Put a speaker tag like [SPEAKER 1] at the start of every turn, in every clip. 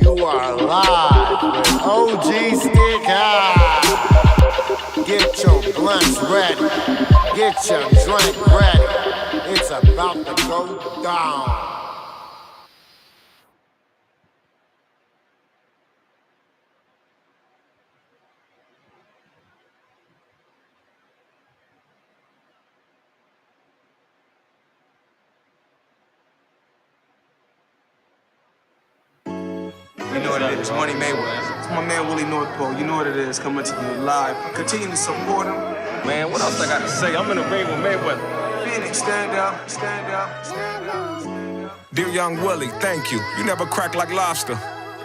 [SPEAKER 1] You are live with OG Stick High. Get your blunts ready. Get your drink ready. It's about to go down.
[SPEAKER 2] You know what it is, Money Mayweather. It's my man Willie North Pole. You know what it is, coming to you live. Continue to support him.
[SPEAKER 3] Man, what else I gotta say? I'm in the ring with Mayweather.
[SPEAKER 2] Phoenix, stand up, stand up, stand up, stand up.
[SPEAKER 4] Dear young Willie, thank you. You never cracked like lobster.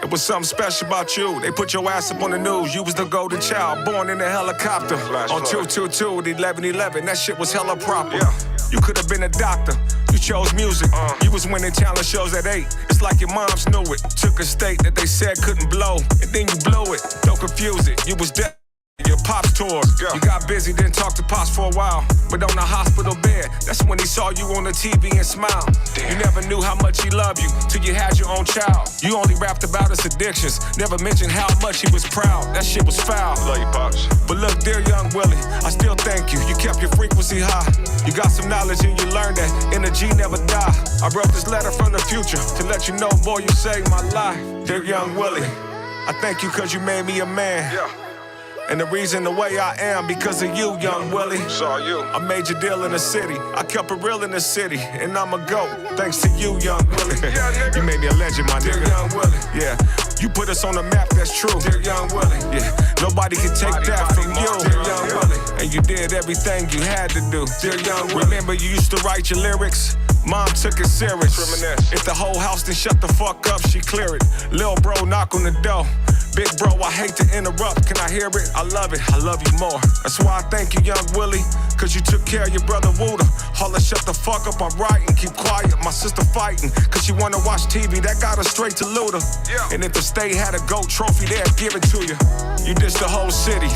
[SPEAKER 4] It was something special about you. They put your ass up on the news. You was the golden child, born in a helicopter. On 222 to 1111, that shit was hella proper. Yeah. You could have been a doctor. You chose music. You was winning talent shows at 8. It's like your moms knew it. Took a state that they said couldn't blow, and then you blew it. Don't confuse it. You was dead. Your pops tour. Yeah. You got busy, didn't talk to pops for a while. But on the hospital bed, that's when he saw you on the TV and smiled. Damn. You never knew how much he loved you till you had your own child. You only rapped about his addictions, never mentioned how much he was proud. That shit was foul.
[SPEAKER 3] Love you, pops.
[SPEAKER 4] But look, dear young Willie, I still thank you. You kept your frequency high. You got some knowledge and you learned that energy never die. I wrote this letter from the future to let you know, boy, you saved my life. Dear young Willie, I thank you cause you made me a man.
[SPEAKER 3] Yeah.
[SPEAKER 4] And the reason the way I am, because of you, young Willie.
[SPEAKER 3] Saw you.
[SPEAKER 4] I made your deal in the city. I kept it real in the city. And I'm a GOAT, thanks to you, young Willie.
[SPEAKER 3] Yeah,
[SPEAKER 4] you made me a legend, my
[SPEAKER 3] Dear
[SPEAKER 4] nigga.
[SPEAKER 3] young Willie.
[SPEAKER 4] Yeah, you put us on the map, that's true.
[SPEAKER 3] Dear young Willie.
[SPEAKER 4] Yeah, nobody can take that from you.
[SPEAKER 3] Dear young Willie.
[SPEAKER 4] And you did everything you had to do.
[SPEAKER 3] Dear young Willie.
[SPEAKER 4] Remember you used to write your lyrics? Mom took it serious.
[SPEAKER 3] Reminisce.
[SPEAKER 4] If the whole house didn't shut the fuck up, she clear it. Lil' bro, knock on the door. Big bro, I hate to interrupt. Can I hear it? I love it. I love you more. That's why I thank you, young Willie. Cause you took care of your brother Wooda. Holla, shut the fuck up, I'm writing. Keep quiet, my sister fighting. Cause she wanna watch TV, that got her straight to Luda.
[SPEAKER 3] Yeah.
[SPEAKER 4] And if the state had a GOAT trophy, they'd give it to you. You dissed the whole city.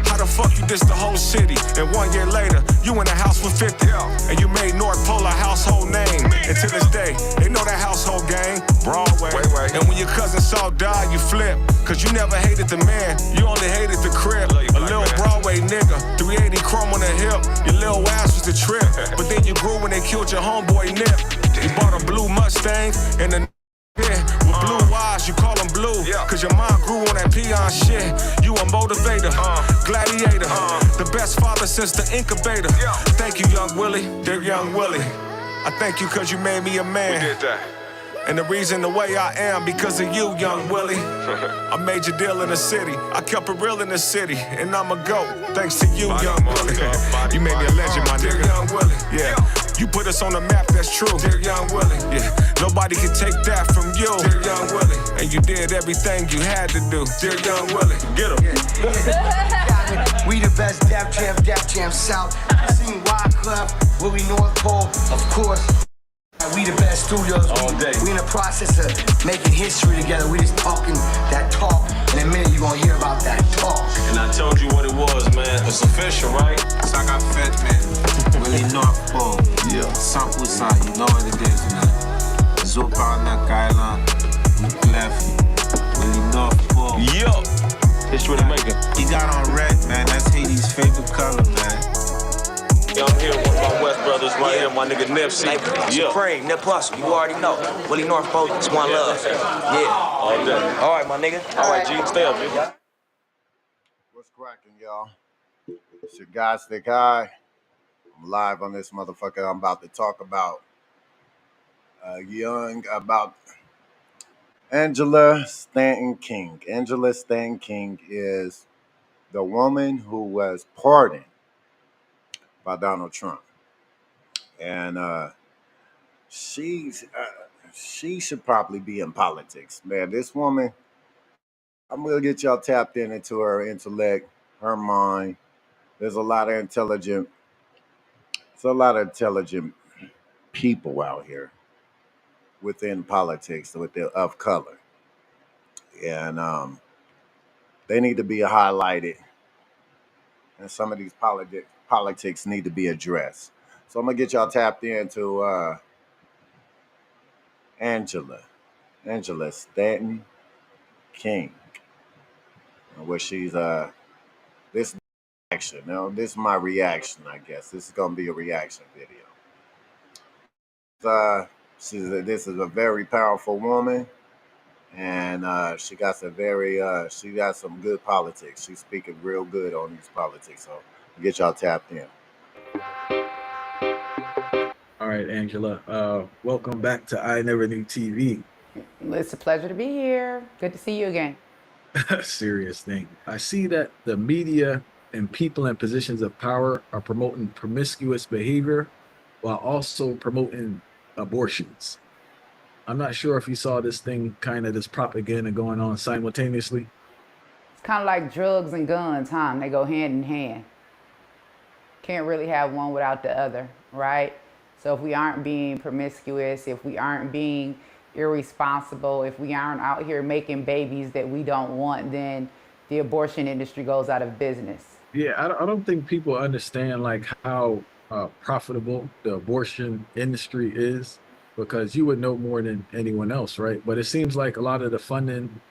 [SPEAKER 4] How the fuck you dissed the whole city? And 1 year later, you in a house with 50.
[SPEAKER 3] Yeah.
[SPEAKER 4] And you made North Pole a household name. And to this day, they know that household gang, Broadway.
[SPEAKER 3] Wait.
[SPEAKER 4] And when your cousin Saul died, you flipped. Cause you never hated the man, you only hated the crib.
[SPEAKER 3] Love you,
[SPEAKER 4] A little
[SPEAKER 3] man.
[SPEAKER 4] Broadway nigga, 380 chrome on the hip. Your little ass was the trip. But then you grew when they killed your homeboy Nip. You bought a blue Mustang and a with blue eyes, you call them blue.
[SPEAKER 3] Yeah.
[SPEAKER 4] Cause your mind grew on that peon shit. You a motivator, gladiator, the best father since the incubator.
[SPEAKER 3] Yeah.
[SPEAKER 4] Thank you, young Willie, dear young Willie. I thank you cause you made me a man.
[SPEAKER 3] We did that.
[SPEAKER 4] And the reason the way I am, because of you, young Willie. I made your deal in the city. I kept it real in the city. And I'm a GOAT, thanks to you,
[SPEAKER 3] Body,
[SPEAKER 4] young
[SPEAKER 3] body,
[SPEAKER 4] Willie.
[SPEAKER 3] body,
[SPEAKER 4] You made me a legend, my
[SPEAKER 3] Dear
[SPEAKER 4] nigga.
[SPEAKER 3] young Willie.
[SPEAKER 4] Yeah, you put us on the map, that's true.
[SPEAKER 3] Dear young Willie.
[SPEAKER 4] Yeah, nobody can take that from you.
[SPEAKER 3] Dear young Willie.
[SPEAKER 4] And you did everything you had to do.
[SPEAKER 3] Dear young Willie. Get him.
[SPEAKER 5] We the best Def Jam South. Seen Wyclef, Willie North Pole, of course. We the best studios.
[SPEAKER 3] All day.
[SPEAKER 5] We in the process of making history together. We just talking that talk. In a minute, you gonna hear about that talk.
[SPEAKER 3] And I told you what it was, man. It's official, right?
[SPEAKER 6] Saga Fett, man. Willie North Pole.
[SPEAKER 3] Yeah.
[SPEAKER 6] Sample side, you know what it is, man. Zopa on that island. Wyclef. Willie North Pole.
[SPEAKER 3] Yo. History to make it.
[SPEAKER 6] He got on red, man. That's Haiti's favorite color, man.
[SPEAKER 3] Yeah, I'm here with one of my West brothers right here, my nigga Nipsey.
[SPEAKER 7] Supreme, Nip Hustle, you already know. Willie North Pole, it's one love. Yeah.
[SPEAKER 3] All day.
[SPEAKER 7] All right, my nigga.
[SPEAKER 3] All right, G, stay up, G.
[SPEAKER 1] What's cracking, y'all? It's your guy, Stick High. I'm live on this motherfucker. I'm about to talk about about Angela Stanton King. Angela Stanton King is the woman who was pardoned by Donald Trump. And she should probably be in politics. Man, this woman, I'm going to get y'all tapped into her intellect, her mind. There's a lot of intelligent people out here within politics of color. And they need to be highlighted. And some of these politics need to be addressed. So I'm going to get y'all tapped into Angela Angela Stanton King, where she's this action. Now this is my reaction, I guess. This is gonna be a reaction video. Uh, this is a very powerful woman, and she got some good politics. She's speaking real good on these politics. So get y'all tapped in.
[SPEAKER 8] All right, Angela. Welcome back to I Never Knew TV.
[SPEAKER 9] It's a pleasure to be here. Good to see you again.
[SPEAKER 8] Serious thing. I see that the media and people in positions of power are promoting promiscuous behavior while also promoting abortions. I'm not sure if you saw this thing, kind of this propaganda going on simultaneously.
[SPEAKER 9] It's kind of like drugs and guns, huh? They go hand in hand. Can't really have one without the other, right? So if we aren't being promiscuous, if we aren't being irresponsible, if we aren't out here making babies that we don't want, then the abortion industry goes out of business.
[SPEAKER 8] Yeah, I don't think people understand like how profitable the abortion industry is, because you would know more than anyone else, right? But it seems like a lot of the funding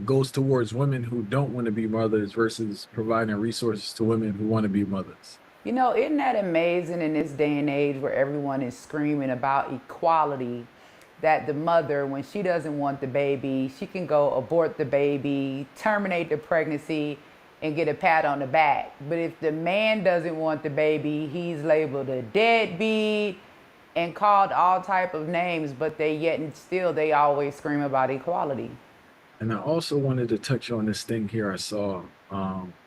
[SPEAKER 8] goes towards women who don't want to be mothers versus providing resources to women who want to be mothers.
[SPEAKER 9] You know, isn't that amazing in this day and age where everyone is screaming about equality, that the mother, when she doesn't want the baby, she can go abort the baby, terminate the pregnancy, and get a pat on the back. But if the man doesn't want the baby, he's labeled a deadbeat and called all type of names, but they always scream about equality.
[SPEAKER 8] And I also wanted to touch on this thing here I saw.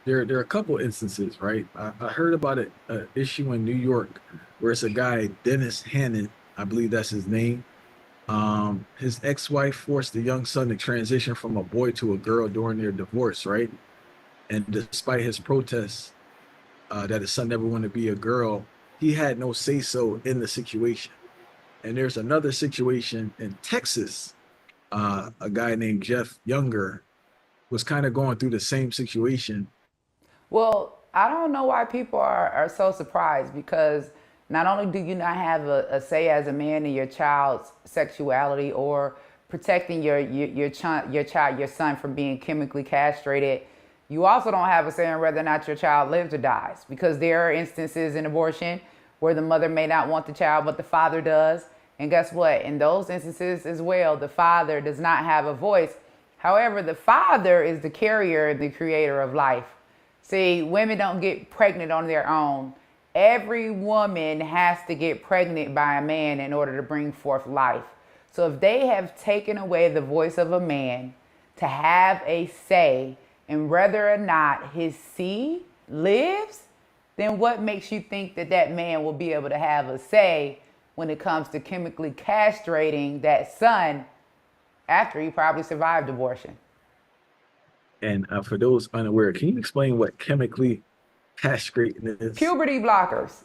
[SPEAKER 8] There are a couple instances, right? I heard about an issue in New York where it's a guy, Dennis Hannon, I believe that's his name. His ex-wife forced the young son to transition from a boy to a girl during their divorce, right? And despite his protests that his son never wanted to be a girl, he had no say-so in the situation. And there's another situation in Texas. A guy named Jeff Younger was kind of going through the same situation.
[SPEAKER 9] Well, I don't know why people are so surprised, because not only do you not have a say as a man in your child's sexuality or protecting your son from being chemically castrated, you also don't have a say in whether or not your child lives or dies, because there are instances in abortion where the mother may not want the child, but the father does. And guess what? In those instances as well, the father does not have a voice. However, the father is the carrier and the creator of life. See, women don't get pregnant on their own. Every woman has to get pregnant by a man in order to bring forth life. So if they have taken away the voice of a man to have a say in whether or not his seed lives, then what makes you think that that man will be able to have a say when it comes to chemically castrating that son after he probably survived abortion?
[SPEAKER 8] And for those unaware, can you explain what chemically castrating is?
[SPEAKER 9] Puberty blockers.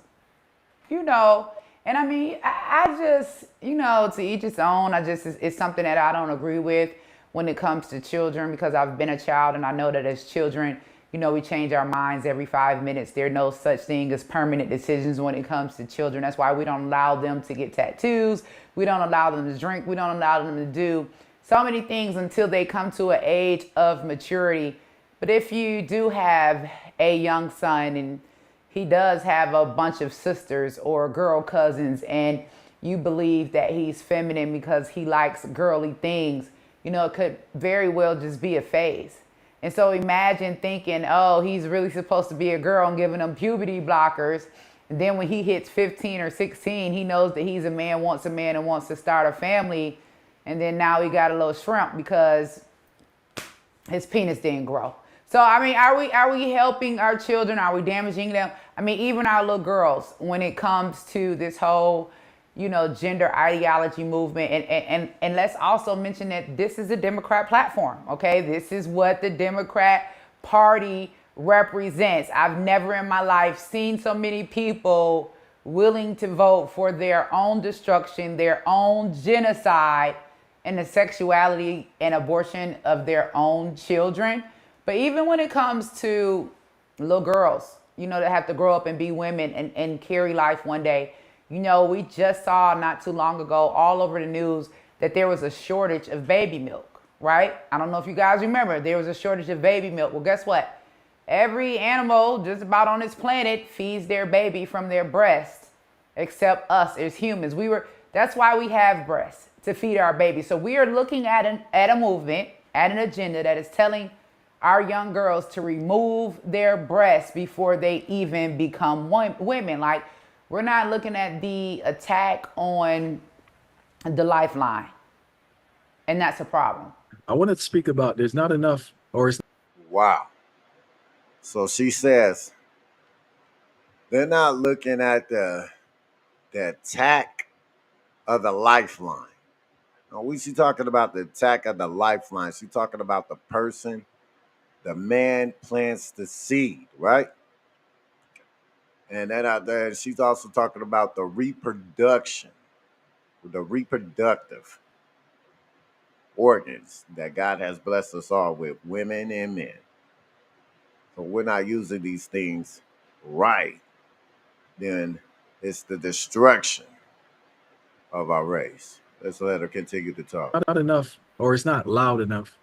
[SPEAKER 9] You know, and I mean, I just, you know, to each its own. It's something that I don't agree with when it comes to children, because I've been a child and I know that as children, you know, we change our minds every 5 minutes. There's no such thing as permanent decisions when it comes to children. That's why we don't allow them to get tattoos. We don't allow them to drink. We don't allow them to do so many things until they come to an age of maturity. But if you do have a young son and he does have a bunch of sisters or girl cousins, and you believe that he's feminine because he likes girly things, you know, it could very well just be a phase. And so imagine thinking, oh, he's really supposed to be a girl, and giving him puberty blockers. And then when he hits 15 or 16, he knows that he's a man, wants a man, and wants to start a family. And then now he got a little shrimp because his penis didn't grow. So, I mean, are we helping our children? Are we damaging them? I mean, even our little girls, when it comes to this whole, you know, gender ideology movement. And let's also mention that this is a Democrat platform, okay? This is what the Democrat Party represents. I've never in my life seen so many people willing to vote for their own destruction, their own genocide, and the sexuality and abortion of their own children. But even when it comes to little girls, you know, that have to grow up and be women and carry life one day. You know, we just saw not too long ago all over the news that there was a shortage of baby milk, right? I don't know if you guys remember, there was a shortage of baby milk. Well, guess what? Every animal just about on this planet feeds their baby from their breast, except us as humans. That's why we have breasts, to feed our babies. So we are looking at a movement, at an agenda that is telling our young girls to remove their breasts before they even become women. Like, we're not looking at the attack on the lifeline. And that's a problem.
[SPEAKER 8] I want to speak about there's not enough, or it's
[SPEAKER 1] Wow. So she says they're not looking at the attack of the lifeline. Now, we she talking about the attack of the lifeline. She's talking about the person, the man plants the seed, right? And then out there, she's also talking about the reproductive organs that God has blessed us all with, women and men. So we're not using these things right, then it's the destruction of our race. Let's let her continue to talk.
[SPEAKER 8] not enough, or it's not loud enough.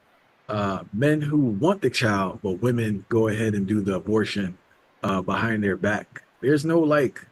[SPEAKER 8] Men who want the child, but women go ahead and do the abortion behind their back. There's no like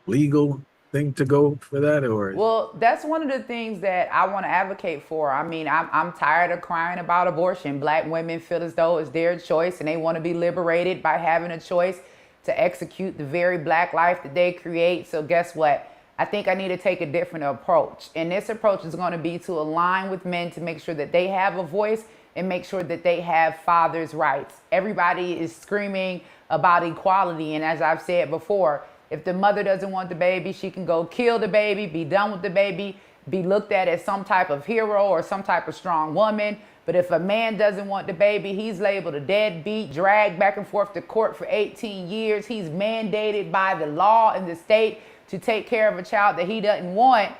[SPEAKER 8] legal thing to go for that, or
[SPEAKER 9] Well, that's one of the things that I want to advocate for. I mean, I'm tired of crying about abortion. Black women feel as though it's their choice and they want to be liberated by having a choice to execute the very black life that they create. So guess what? I think I need to take a different approach. And this approach is going to be to align with men to make sure that they have a voice and make sure that they have fathers' rights. Everybody is screaming about equality. And as I've said before, if the mother doesn't want the baby, she can go kill the baby, be done with the baby, be looked at as some type of hero or some type of strong woman. But if a man doesn't want the baby, he's labeled a deadbeat, dragged back and forth to court for 18 years. He's mandated by the law in the state to take care of a child that he doesn't want,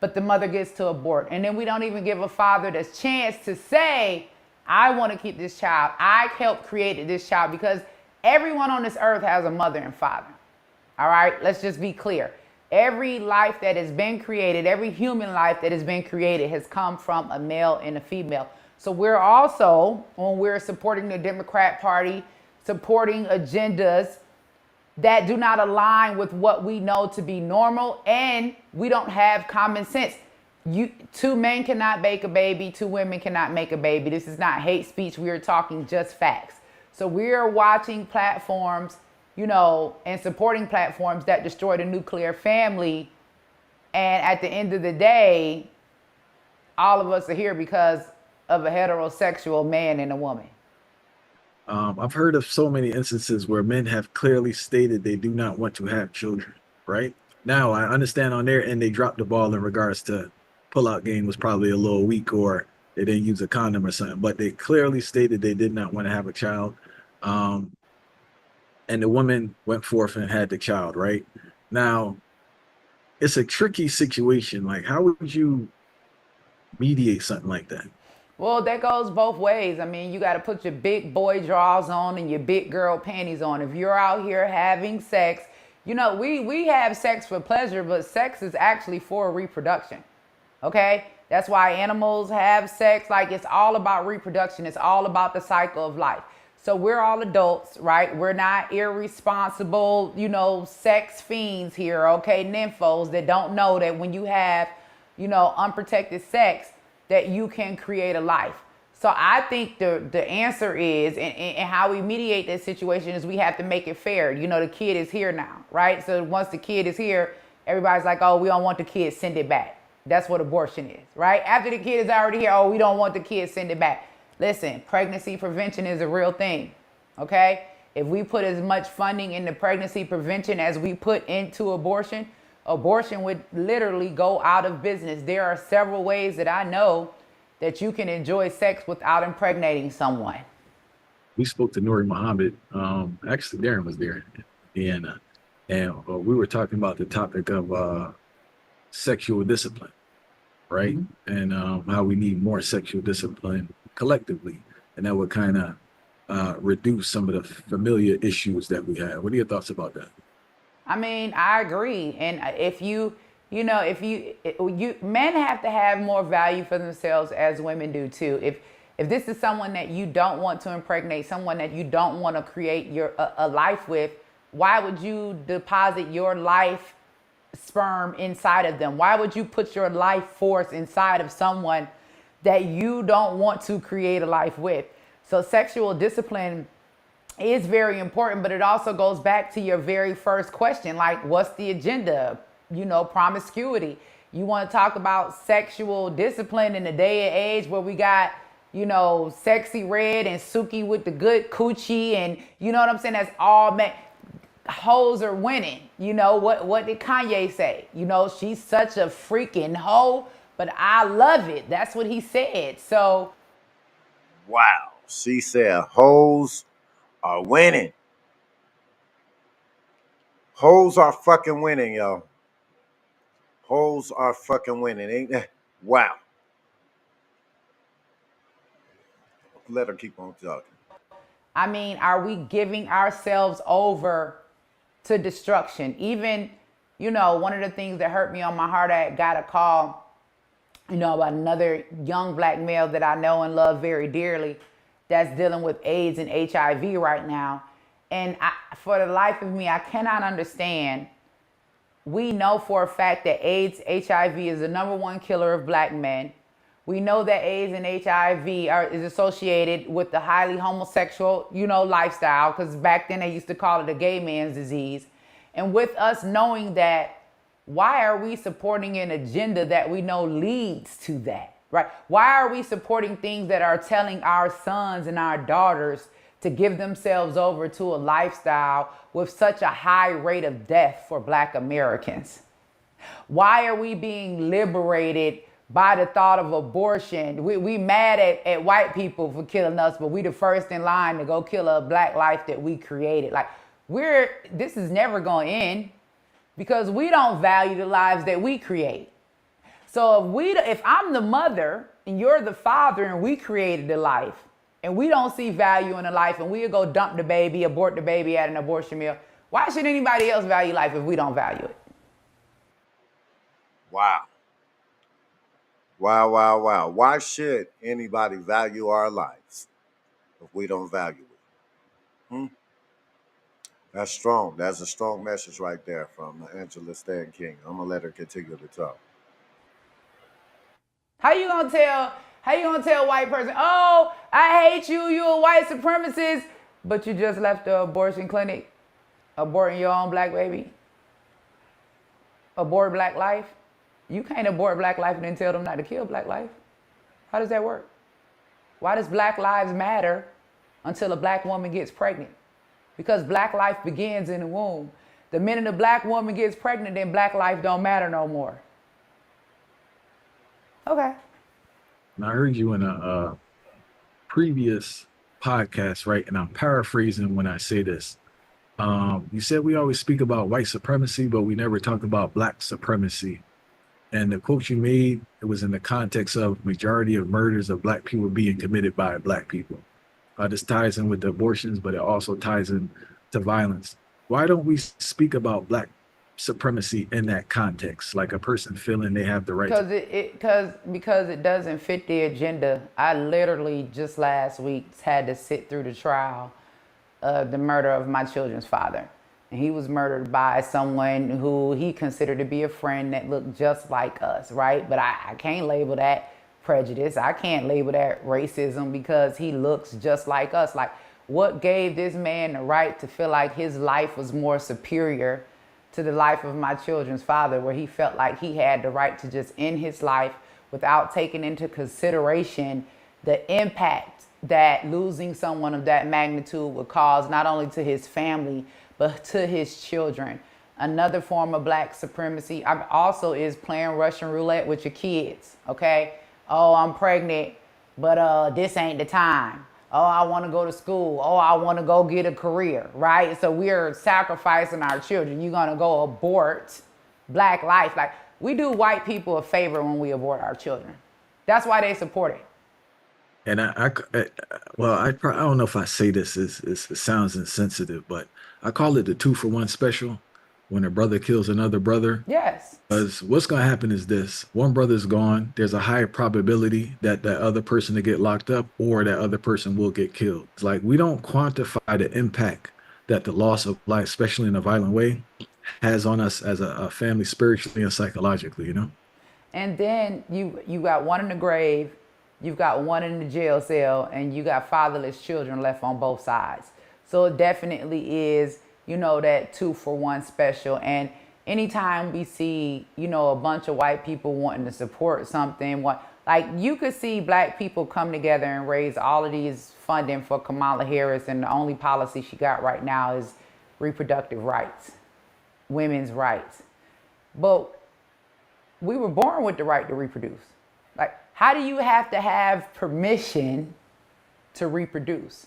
[SPEAKER 9] but the mother gets to abort. And then we don't even give a father the chance to say, I want to keep this child. I helped create this child, because everyone on this earth has a mother and father. All right, let's just be clear. Every life that has been created, every human life that has been created has come from a male and a female. So we're also, when we're supporting the Democrat Party, supporting agendas that do not align with what we know to be normal, and we don't have common sense. Two men cannot make a baby, two women cannot make a baby. This is not hate speech. We are talking just facts. So we are watching platforms, and supporting platforms that destroy the nuclear family. And at the end of the day, all of us are here because of a heterosexual man and a woman.
[SPEAKER 8] I've heard of so many instances where men have clearly stated they do not want to have children, right? Now, I understand on their end, they dropped the ball in regards to pullout game was probably a little weak, or they didn't use a condom or something, but they clearly stated they did not want to have a child. And the woman went forth and had the child, right? Now, it's a tricky situation. Like, how would you mediate something like that?
[SPEAKER 9] Well, that goes both ways. I mean, you got to put your big boy drawers on and your big girl panties on. If you're out here having sex, we have sex for pleasure, but sex is actually for reproduction. Okay? That's why animals have sex. Like, it's all about reproduction. It's all about the cycle of life. So we're all adults, right? We're not irresponsible, sex fiends here, okay? Nymphos that don't know that when you have, unprotected sex, that you can create a life. So I think the answer is, and how we mediate this situation is, we have to make it fair. The kid is here now, right? So once the kid is here, everybody's like, oh, we don't want the kid, send it back. That's what abortion is, right? After the kid is already here, oh, we don't want the kid, send it back. Listen, pregnancy prevention is a real thing, okay? If we put as much funding into pregnancy prevention as we put into abortion, abortion would literally go out of business. There are several ways that I know that you can enjoy sex without impregnating someone.
[SPEAKER 8] We spoke to Nuri Muhammad. Actually, Darren was there, and we were talking about the topic of sexual discipline, right? Mm-hmm. And how we need more sexual discipline collectively, and that would kind of reduce some of the familiar issues that we have. What are your thoughts about that?
[SPEAKER 9] I mean, I agree. And if you if you men have to have more value for themselves as women do too. If this is someone that you don't want to impregnate, someone that you don't want to create a life with, why would you deposit your life sperm inside of them? Why would you put your life force inside of someone that you don't want to create a life with? So sexual discipline is very important, but it also goes back to your very first question, like, what's the agenda? Promiscuity. You want to talk about sexual discipline in the day and age where we got, Sexy Red and Suki with the good coochie, and you know what I'm saying? That's all men. Hoes are winning. What did Kanye say? She's such a freaking hoe, but I love it. That's what he said. So,
[SPEAKER 1] wow. She said hoes are winning. Hoes are fucking winning, yo. Hoes are fucking winning, ain't that? Wow. Let her keep on talking.
[SPEAKER 9] I mean, are we giving ourselves over to destruction? Even, one of the things that hurt me on my heart, I got a call, about another young black male that I know and love very dearly that's dealing with AIDS and HIV right now. And for the life of me, I cannot understand. We know for a fact that AIDS, HIV is the number one killer of black men. We know that AIDS and HIV is associated with the highly homosexual, lifestyle, because back then they used to call it a gay man's disease. And with us knowing that, why are we supporting an agenda that we know leads to that, right? Why are we supporting things that are telling our sons and our daughters to give themselves over to a lifestyle with such a high rate of death for black Americans? Why are we being liberated by the thought of abortion? We mad at white people for killing us, but we the first in line to go kill a black life that we created. Like, this is never going to end because we don't value the lives that we create. So if I'm the mother and you're the father and we created the life and we don't see value in the life and we'll go dump the baby, abort the baby at an abortion mill, why should anybody else value life if we don't value it?
[SPEAKER 1] Wow. Wow, wow, wow. Why should anybody value our lives if we don't value it? That's strong. That's a strong message right there from Angela Stanton King. I'm going to let her continue to talk.
[SPEAKER 9] How you gonna tell a white person, oh, I hate you, you a white supremacist, but you just left the abortion clinic aborting your own black baby? Abort black life? You can't abort black life and then tell them not to kill black life. How does that work? Why does black lives matter until a black woman gets pregnant? Because black life begins in the womb. The minute a black woman gets pregnant, then black life don't matter no more. Okay.
[SPEAKER 8] And I heard you in a previous podcast, right? And I'm paraphrasing when I say this. You said we always speak about white supremacy, but we never talk about black supremacy. And the quote you made, it was in the context of majority of murders of black people being committed by black people. This ties in with the abortions, but it also ties in to violence. Why don't we speak about black supremacy in that context, like a person feeling they have the right?
[SPEAKER 9] Because it doesn't fit the agenda. I literally just last week had to sit through the trial of the murder of my children's father. And he was murdered by someone who he considered to be a friend that looked just like us, right? But I can't label that prejudice. I can't label that racism because he looks just like us. Like, what gave this man the right to feel like his life was more superior to the life of my children's father, where he felt like he had the right to just end his life without taking into consideration the impact that losing someone of that magnitude would cause not only to his family, but to his children. Another form of black supremacy also is playing Russian roulette with your kids, okay? Oh, I'm pregnant, but this ain't the time. Oh, I want to go to school. Oh, I want to go get a career, right? So we're sacrificing our children. You're going to go abort black life. Like, we do white people a favor when we abort our children. That's why they support it.
[SPEAKER 8] And I don't know if I say this, it sounds insensitive, but I call it the 2-for-1 special. when a brother kills another brother?
[SPEAKER 9] Yes.
[SPEAKER 8] Because what's going to happen is this: one brother's gone. There's a high probability that that other person to get locked up or that other person will get killed. It's like we don't quantify the impact that the loss of life, especially in a violent way, has on us as a family, spiritually and psychologically. You know.
[SPEAKER 9] And then you got one in the grave, you've got one in the jail cell, and you got fatherless children left on both sides. So it definitely is, that 2-for-1 special. And anytime we see, a bunch of white people wanting to support something, like you could see black people come together and raise all of these funding for Kamala Harris, and the only policy she got right now is reproductive rights, women's rights. But we were born with the right to reproduce. Like, how do you have to have permission to reproduce?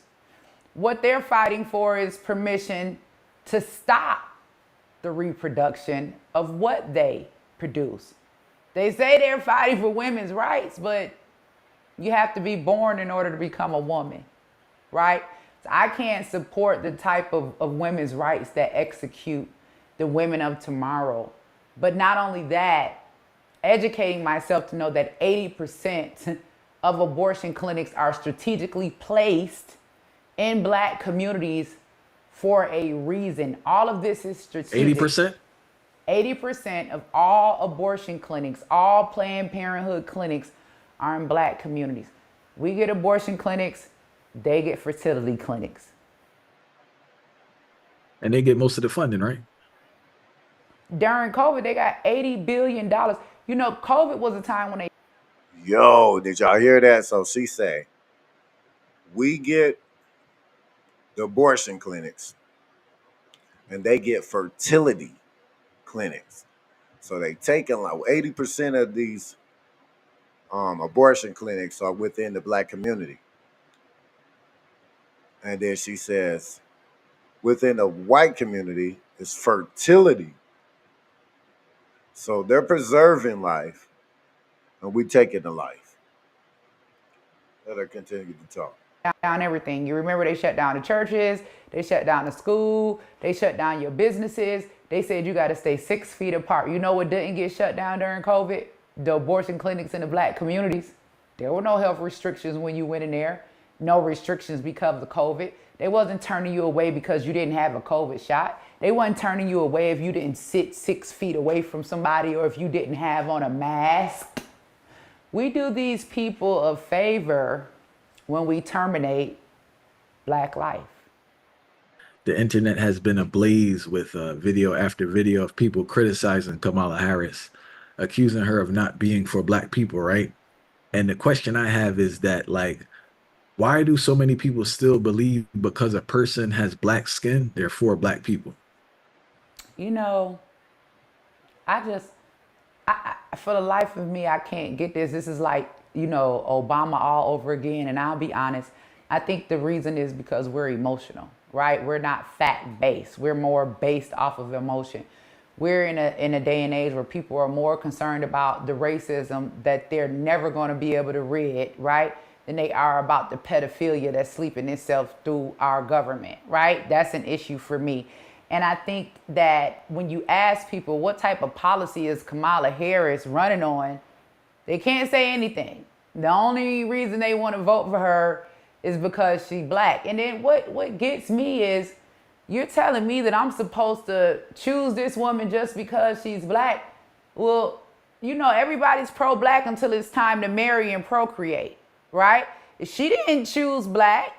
[SPEAKER 9] What they're fighting for is permission to stop the reproduction of what they produce. They say they're fighting for women's rights, but you have to be born in order to become a woman, right? So I can't support the type of women's rights that execute the women of tomorrow. But not only that, educating myself to know that 80% of abortion clinics are strategically placed in black communities for a reason. All of this is strategic.
[SPEAKER 8] 80%?
[SPEAKER 9] 80% of all abortion clinics, all Planned Parenthood clinics are in black communities. We get abortion clinics, they get fertility clinics.
[SPEAKER 8] And they get most of the funding, right?
[SPEAKER 9] During COVID, they got $80 billion. COVID was a time when they...
[SPEAKER 1] Yo, did y'all hear that? So she say, we get the abortion clinics and they get fertility clinics. So they taking like 80% of these abortion clinics are within the black community. And then she says, within the white community is fertility. So they're preserving life and we taking the life. Let her continue to talk.
[SPEAKER 9] Down everything. You remember they shut down the churches, they shut down the school, they shut down your businesses. They said you got to stay 6 feet apart. You know what didn't get shut down during COVID? The abortion clinics in the black communities. There were no health restrictions when you went in there. No restrictions because of COVID. They wasn't turning you away because you didn't have a COVID shot. They wasn't turning you away if you didn't sit 6 feet away from somebody or if you didn't have on a mask. We do these people a favor when we terminate black life.
[SPEAKER 8] The internet has been ablaze with video after video of people criticizing Kamala Harris, accusing her of not being for black people, right? And the question I have is that, like, why do so many people still believe because a person has black skin, they're for black people?
[SPEAKER 9] For the life of me, I can't get this. This is like, Obama all over again. And I'll be honest, I think the reason is because we're emotional, right? We're not fact-based. We're more based off of emotion. We're in a day and age where people are more concerned about the racism that they're never going to be able to rid, right? Than they are about the pedophilia that's sleeping itself through our government, right? That's an issue for me. And I think that when you ask people what type of policy is Kamala Harris running on, they can't say anything. The only reason they want to vote for her is because she's black. And then what gets me is you're telling me that I'm supposed to choose this woman just because she's black. Well, everybody's pro-black until it's time to marry and procreate, right? She didn't choose black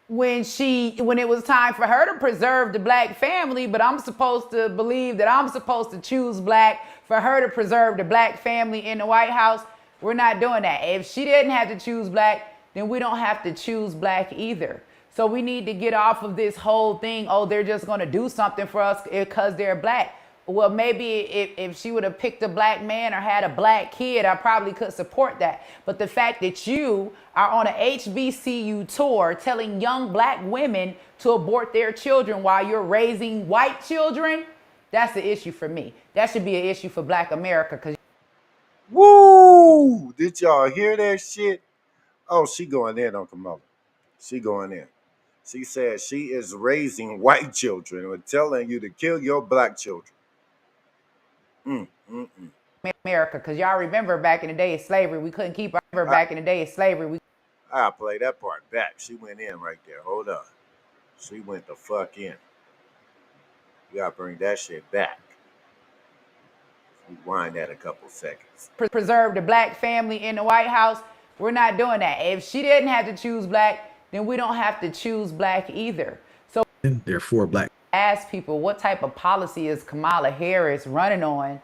[SPEAKER 9] when it was time for her to preserve the black family, but I'm supposed to believe that I'm supposed to choose black for her to preserve the black family in the White House. We're not doing that. If she didn't have to choose black, then we don't have to choose black either. So we need to get off of this whole thing, they're just going to do something for us because they're black. Well, maybe if she would have picked a black man or had a black kid, I probably could support that. But the fact that you are on a HBCU tour telling young black women to abort their children while you're raising white children, that's the issue for me. That should be an issue for black America.
[SPEAKER 1] Woo! Did y'all hear that shit? Oh, she going in on Kamala. She going in. She said she is raising white children and telling you to kill your black children. Mm, mm, mm.
[SPEAKER 9] America, because y'all remember back in the day of slavery, we couldn't keep our
[SPEAKER 1] I,
[SPEAKER 9] back in the day of slavery.
[SPEAKER 1] I'll play that part back. She went in right there. Hold up. She went the fuck in. You gotta bring that shit back. Rewind that a couple seconds.
[SPEAKER 9] Preserve the black family in the White House. We're not doing that. If she didn't have to choose black, then we don't have to choose black either. So
[SPEAKER 8] Therefore, black.
[SPEAKER 9] ask people, what type of policy is Kamala Harris running on?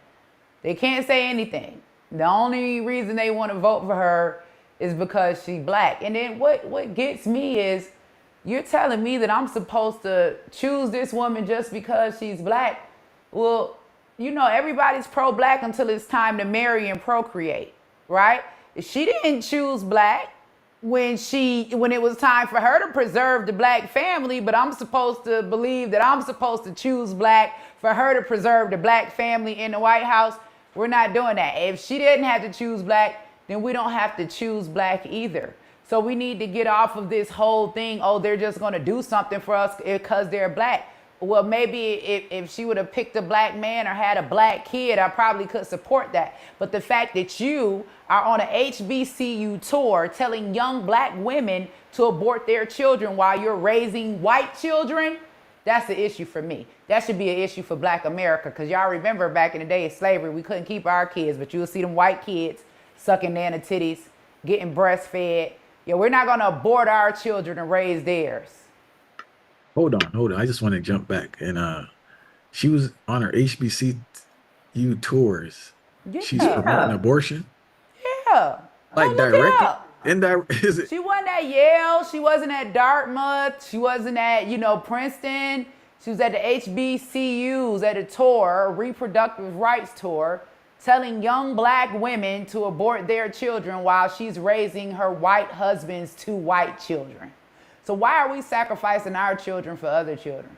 [SPEAKER 9] They can't say anything. The only reason they want to vote for her is because she's black. And then what gets me is, you're telling me that I'm supposed to choose this woman just because she's black. Well, you know, everybody's pro-black until it's time to marry and procreate, right? She didn't choose black when it was time for her to preserve the black family, but I'm supposed to believe that I'm supposed to choose black for her to preserve the black family in the White House. We're not doing that. If she didn't have to choose black, then we don't have to choose black either. So we need to get off of this whole thing, oh, they're just going to do something for us because they're black. Well, maybe if she would have picked a black man or had a black kid, I probably could support that. But the fact that you are on an HBCU tour telling young black women to abort their children while you're raising white children, that's the issue for me. That should be an issue for black America, because y'all remember back in the day of slavery, we couldn't keep our kids, but you will see them white kids sucking nana titties, getting breastfed. Yeah, we're not going to abort our children and raise theirs.
[SPEAKER 8] Hold on. I just want to jump back. And she was on her HBCU tours.
[SPEAKER 9] Yeah.
[SPEAKER 8] She's promoting abortion.
[SPEAKER 9] Yeah.
[SPEAKER 8] Like direct, indirect. Is it?
[SPEAKER 9] She wasn't at Yale. She wasn't at Dartmouth. She wasn't at, Princeton. She was at the HBCUs at a tour, a reproductive rights tour, telling young black women to abort their children while she's raising her white husband's 2 white children. So why are we sacrificing our children for other children?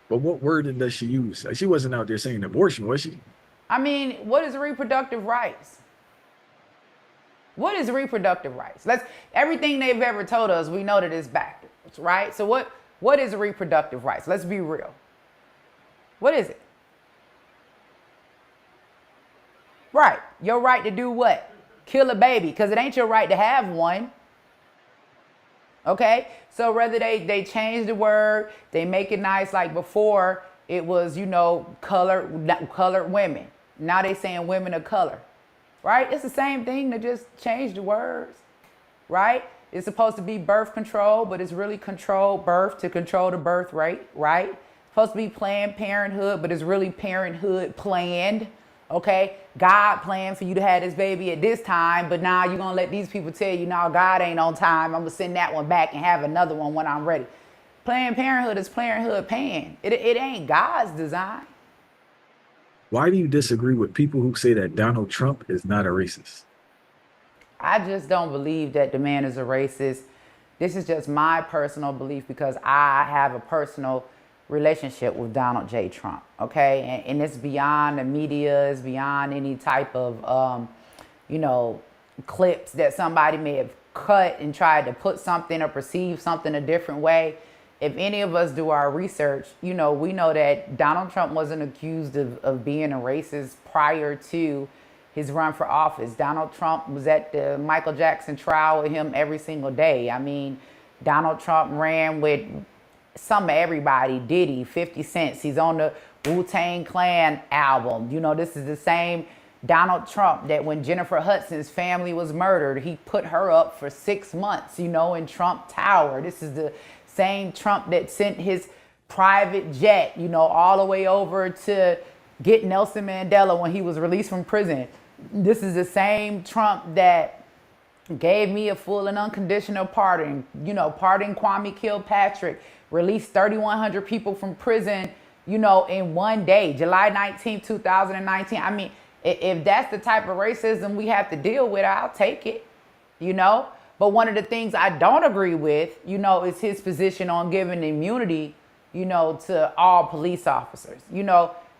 [SPEAKER 8] But what word does she use? She wasn't out there saying abortion, was she?
[SPEAKER 9] I mean, what is reproductive rights? What is reproductive rights? Everything they've ever told us, we know that it's backwards, right? So what is reproductive rights? Let's be real. What is it? Right. Your right to do what? Kill a baby, because it ain't your right to have one. Okay? So whether they change the word, they make it nice, like before it was, colored women. Now they saying women of color. Right? It's the same thing, they just changed the words. Right? It's supposed to be birth control, but it's really controlled birth to control the birth rate, right? It's supposed to be Planned Parenthood, but it's really Parenthood planned. Okay, God planned for you to have this baby at this time, but now you're gonna let these people tell you, no, God ain't on time. I'm gonna send that one back and have another one when I'm ready. Planned Parenthood is Parenthood paying. It ain't God's design.
[SPEAKER 8] Why do you disagree with people who say that Donald Trump is not a racist?
[SPEAKER 9] I just don't believe that the man is a racist. This is just my personal belief because I have a personal relationship with Donald J. Trump, okay? And it's beyond the media, it's beyond any type of, clips that somebody may have cut and tried to put something or perceive something a different way. If any of us do our research, we know that Donald Trump wasn't accused of being a racist prior to his run for office. Donald Trump was at the Michael Jackson trial with him every single day. I mean, Donald Trump ran with some of everybody, Diddy, 50 Cent. He's on the Wu-Tang Clan album. This is the same Donald Trump that when Jennifer Hudson's family was murdered, he put her up for 6 months, in Trump Tower. This is the same Trump that sent his private jet, all the way over to get Nelson Mandela when he was released from prison. This is the same Trump that gave me a full and unconditional pardon, pardoned Kwame Kilpatrick, released 3,100 people from prison, in one day, July 19, 2019. I mean, if that's the type of racism we have to deal with, I'll take it, But one of the things I don't agree with, is his position on giving immunity, to all police officers.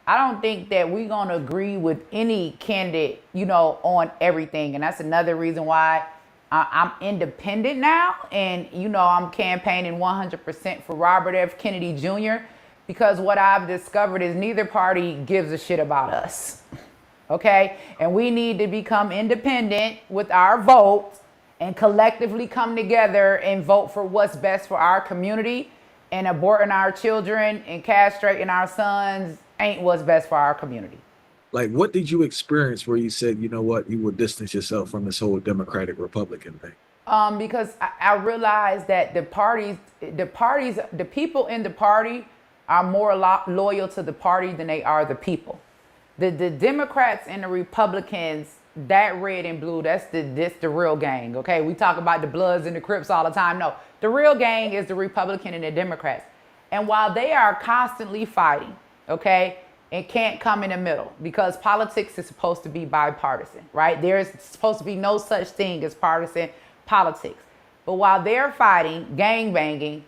[SPEAKER 9] I don't think that we're going to agree with any candidate, on everything. And that's another reason why I'm independent now. And, I'm campaigning 100% for Robert F. Kennedy Jr. because what I've discovered is neither party gives a shit about us. okay? And we need to become independent with our votes and collectively come together and vote for what's best for our community. And aborting our children and castrating our sons ain't what's best for our community.
[SPEAKER 8] Like, what did you experience where you said, you know what, you would distance yourself from this whole Democratic Republican thing?
[SPEAKER 9] Because I realized that the people in the party are more loyal to the party than they are the people. The Democrats and the Republicans, that red and blue, that's the real gang, okay? We talk about the Bloods and the Crips all the time. No, the real gang is the Republican and the Democrats. And while they are constantly fighting, okay, and can't come in the middle because politics is supposed to be bipartisan, right? There's supposed to be no such thing as partisan politics. But while they're fighting, gang banging,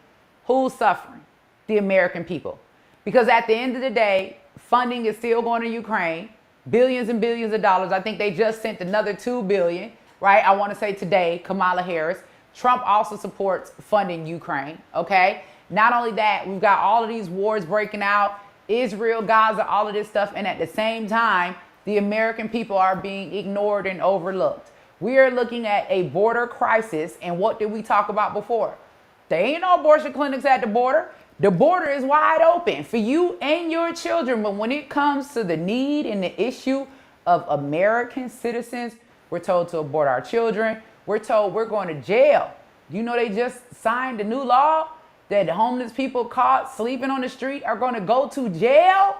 [SPEAKER 9] who's suffering? The American people. Because at the end of the day, funding is still going to Ukraine, billions and billions of dollars. I think they just sent another $2 billion, right? I want to say today, Kamala Harris. Trump also supports funding Ukraine, okay? Not only that, we've got all of these wars breaking out, Israel, Gaza, all of this stuff. And at the same time, the American people are being ignored and overlooked. We are looking at a border crisis. And what did we talk about before? There ain't no abortion clinics at the border. The border is wide open for you and your children. But when it comes to the need and the issue of American citizens, we're told to abort our children. We're told we're going to jail. You know, they just signed a new law that homeless people caught sleeping on the street are going to go to jail.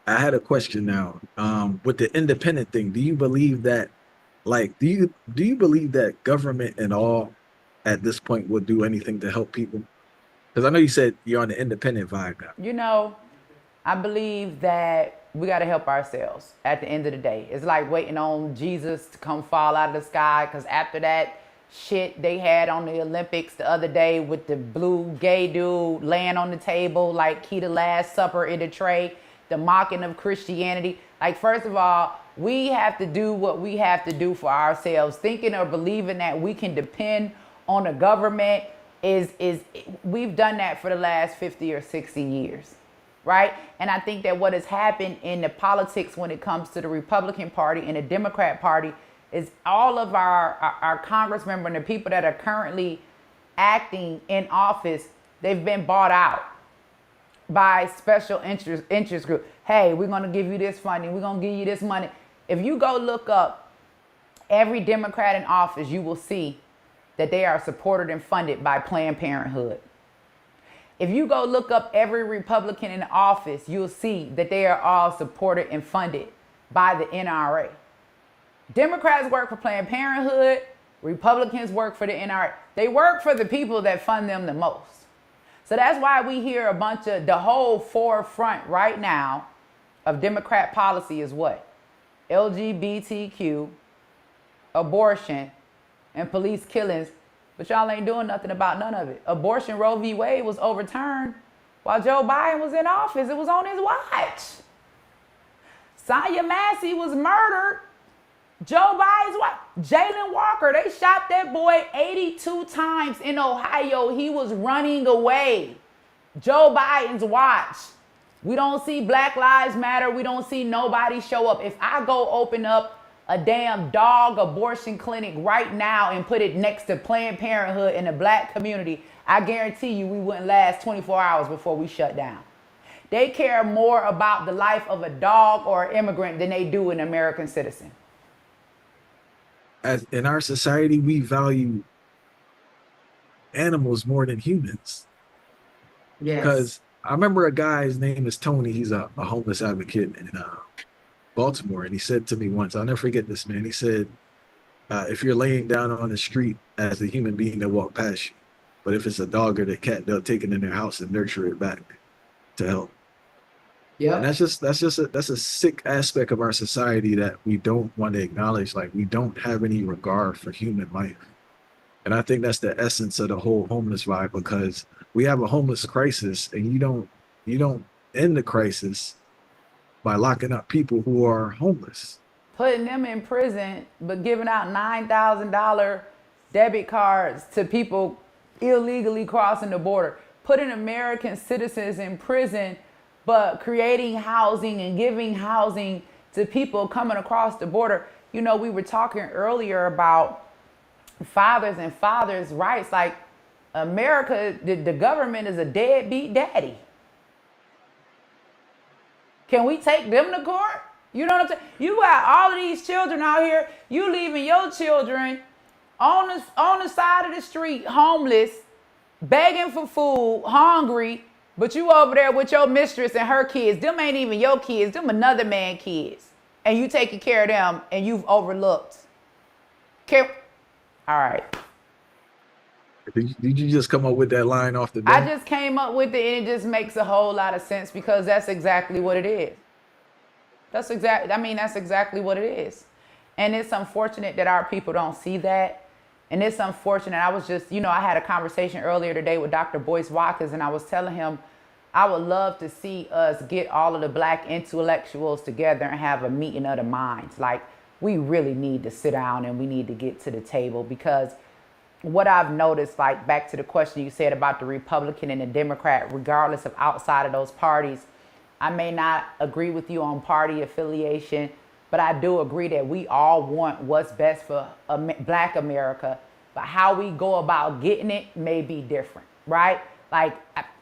[SPEAKER 8] I had a question now. With the independent thing, do you believe that, like, do you believe that government and all at this point will do anything to help people? Because I know you said you're on the independent vibe now.
[SPEAKER 9] You know, I believe that we got to help ourselves at the end of the day. It's like waiting on Jesus to come fall out of the sky, because after that shit they had on the Olympics the other day with the blue gay dude laying on the table like he the Last Supper in a tray, the mocking of Christianity. Like, first of all, we have to do what we have to do for ourselves. Thinking or believing that we can depend on the government is we've done that for the last 50 or 60 years, right? And I think that what has happened in the politics when it comes to the Republican Party and the Democrat Party is all of our Congress members and the people that are currently acting in office, they've been bought out by special interest group. Hey, we're going to give you this funding. We're going to give you this money. If you go look up every Democrat in office, you will see that they are supported and funded by Planned Parenthood. If you go look up every Republican in office, you'll see that they are all supported and funded by the NRA. Democrats work for Planned Parenthood. Republicans work for the NRA. They work for the people that fund them the most. So that's why we hear a bunch of the whole forefront right now of Democrat policy is what? LGBTQ, abortion, and police killings. But y'all ain't doing nothing about none of it. Abortion, Roe v. Wade was overturned while Joe Biden was in office. It was on his watch. Sonia Massey was murdered. Joe Biden's wife, Jalen Walker, they shot that boy 82 times in Ohio. He was running away. Joe Biden's watch. We don't see Black Lives Matter. We don't see nobody show up. If I go open up a damn dog abortion clinic right now and put it next to Planned Parenthood in the black community, I guarantee you we wouldn't last 24 hours before we shut down. They care more about the life of a dog or an immigrant than they do an American citizen.
[SPEAKER 8] As in our society, we value animals more than humans.
[SPEAKER 10] Yes.
[SPEAKER 8] Because I remember a guy, his name is Tony. He's a homeless advocate in Baltimore. And he said to me once, I'll never forget this, man. He said, if you're laying down on the street as a human being, they'll walk past you. But if it's a dog or a cat, they'll take it in their house and nurture it back to help.
[SPEAKER 10] Yeah.
[SPEAKER 8] And that's a sick aspect of our society that we don't want to acknowledge. Like, we don't have any regard for human life. And I think that's the essence of the whole homeless vibe, because we have a homeless crisis, and you don't end the crisis by locking up people who are homeless.
[SPEAKER 9] Putting them in prison, but giving out $9,000 debit cards to people illegally crossing the border. Putting American citizens in prison, but creating housing and giving housing to people coming across the border. You know, we were talking earlier about fathers and fathers' rights. Like, America, the government is a deadbeat daddy. Can we take them to court? You know what I'm saying? You got all of these children out here. You leaving your children on the side of the street, homeless, begging for food, hungry, but you over there with your mistress and her kids. Them ain't even your kids. Them another man's kids. And you taking care of them and you've overlooked. All right.
[SPEAKER 8] Did you just come up with that line off the bat?
[SPEAKER 9] I just came up with it, and it just makes a whole lot of sense because that's exactly what it is. That's exactly what it is. And it's unfortunate that our people don't see that. And it's unfortunate. I was just, I had a conversation earlier today with Dr. Boyce Watkins, and I was telling him I would love to see us get all of the black intellectuals together and have a meeting of the minds. Like, we really need to sit down and we need to get to the table, because what I've noticed, like back to the question you said about the Republican and the Democrat, regardless of outside of those parties, I may not agree with you on party affiliation, but I do agree that we all want what's best for Black America. But how we go about getting it may be different, right? Like,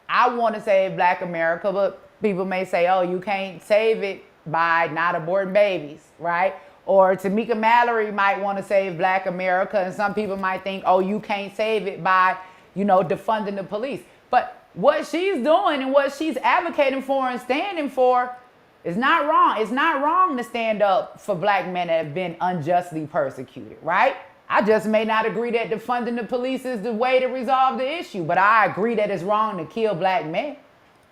[SPEAKER 9] I want to save Black America, but people may say, oh, you can't save it by not aborting babies, right? Or Tamika Mallory might want to save Black America, and some people might think, oh, you can't save it by, defunding the police. But what she's doing and what she's advocating for and standing for is not wrong. It's not wrong to stand up for Black men that have been unjustly persecuted, right? I just may not agree that defunding the police is the way to resolve the issue, but I agree that it's wrong to kill Black men.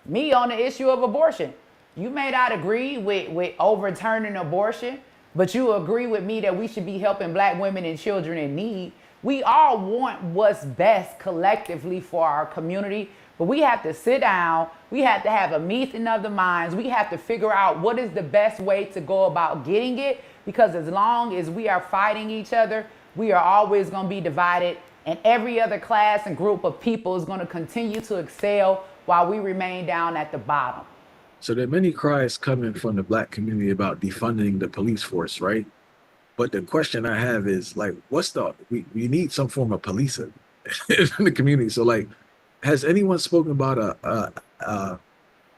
[SPEAKER 9] Me on the issue of abortion. You may not agree with overturning abortion, but you agree with me that we should be helping Black women and children in need. We all want what's best collectively for our community, but we have to sit down. We have to have a meeting of the minds. We have to figure out what is the best way to go about getting it, because as long as we are fighting each other, we are always going to be divided, and every other class and group of people is going to continue to excel while we remain down at the bottom.
[SPEAKER 8] So there are many cries coming from the Black community about defunding the police force, right? But the question I have is, like, we need some form of policing in the community. So, like, has anyone spoken about a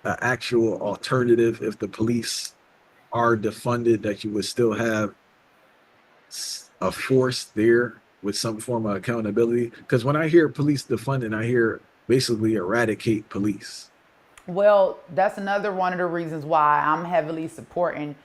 [SPEAKER 8] actual alternative if the police are defunded, that you would still have a force there with some form of accountability? Because when I hear police defunding, I hear basically eradicate police.
[SPEAKER 9] Well, that's another one of the reasons why I'm heavily supporting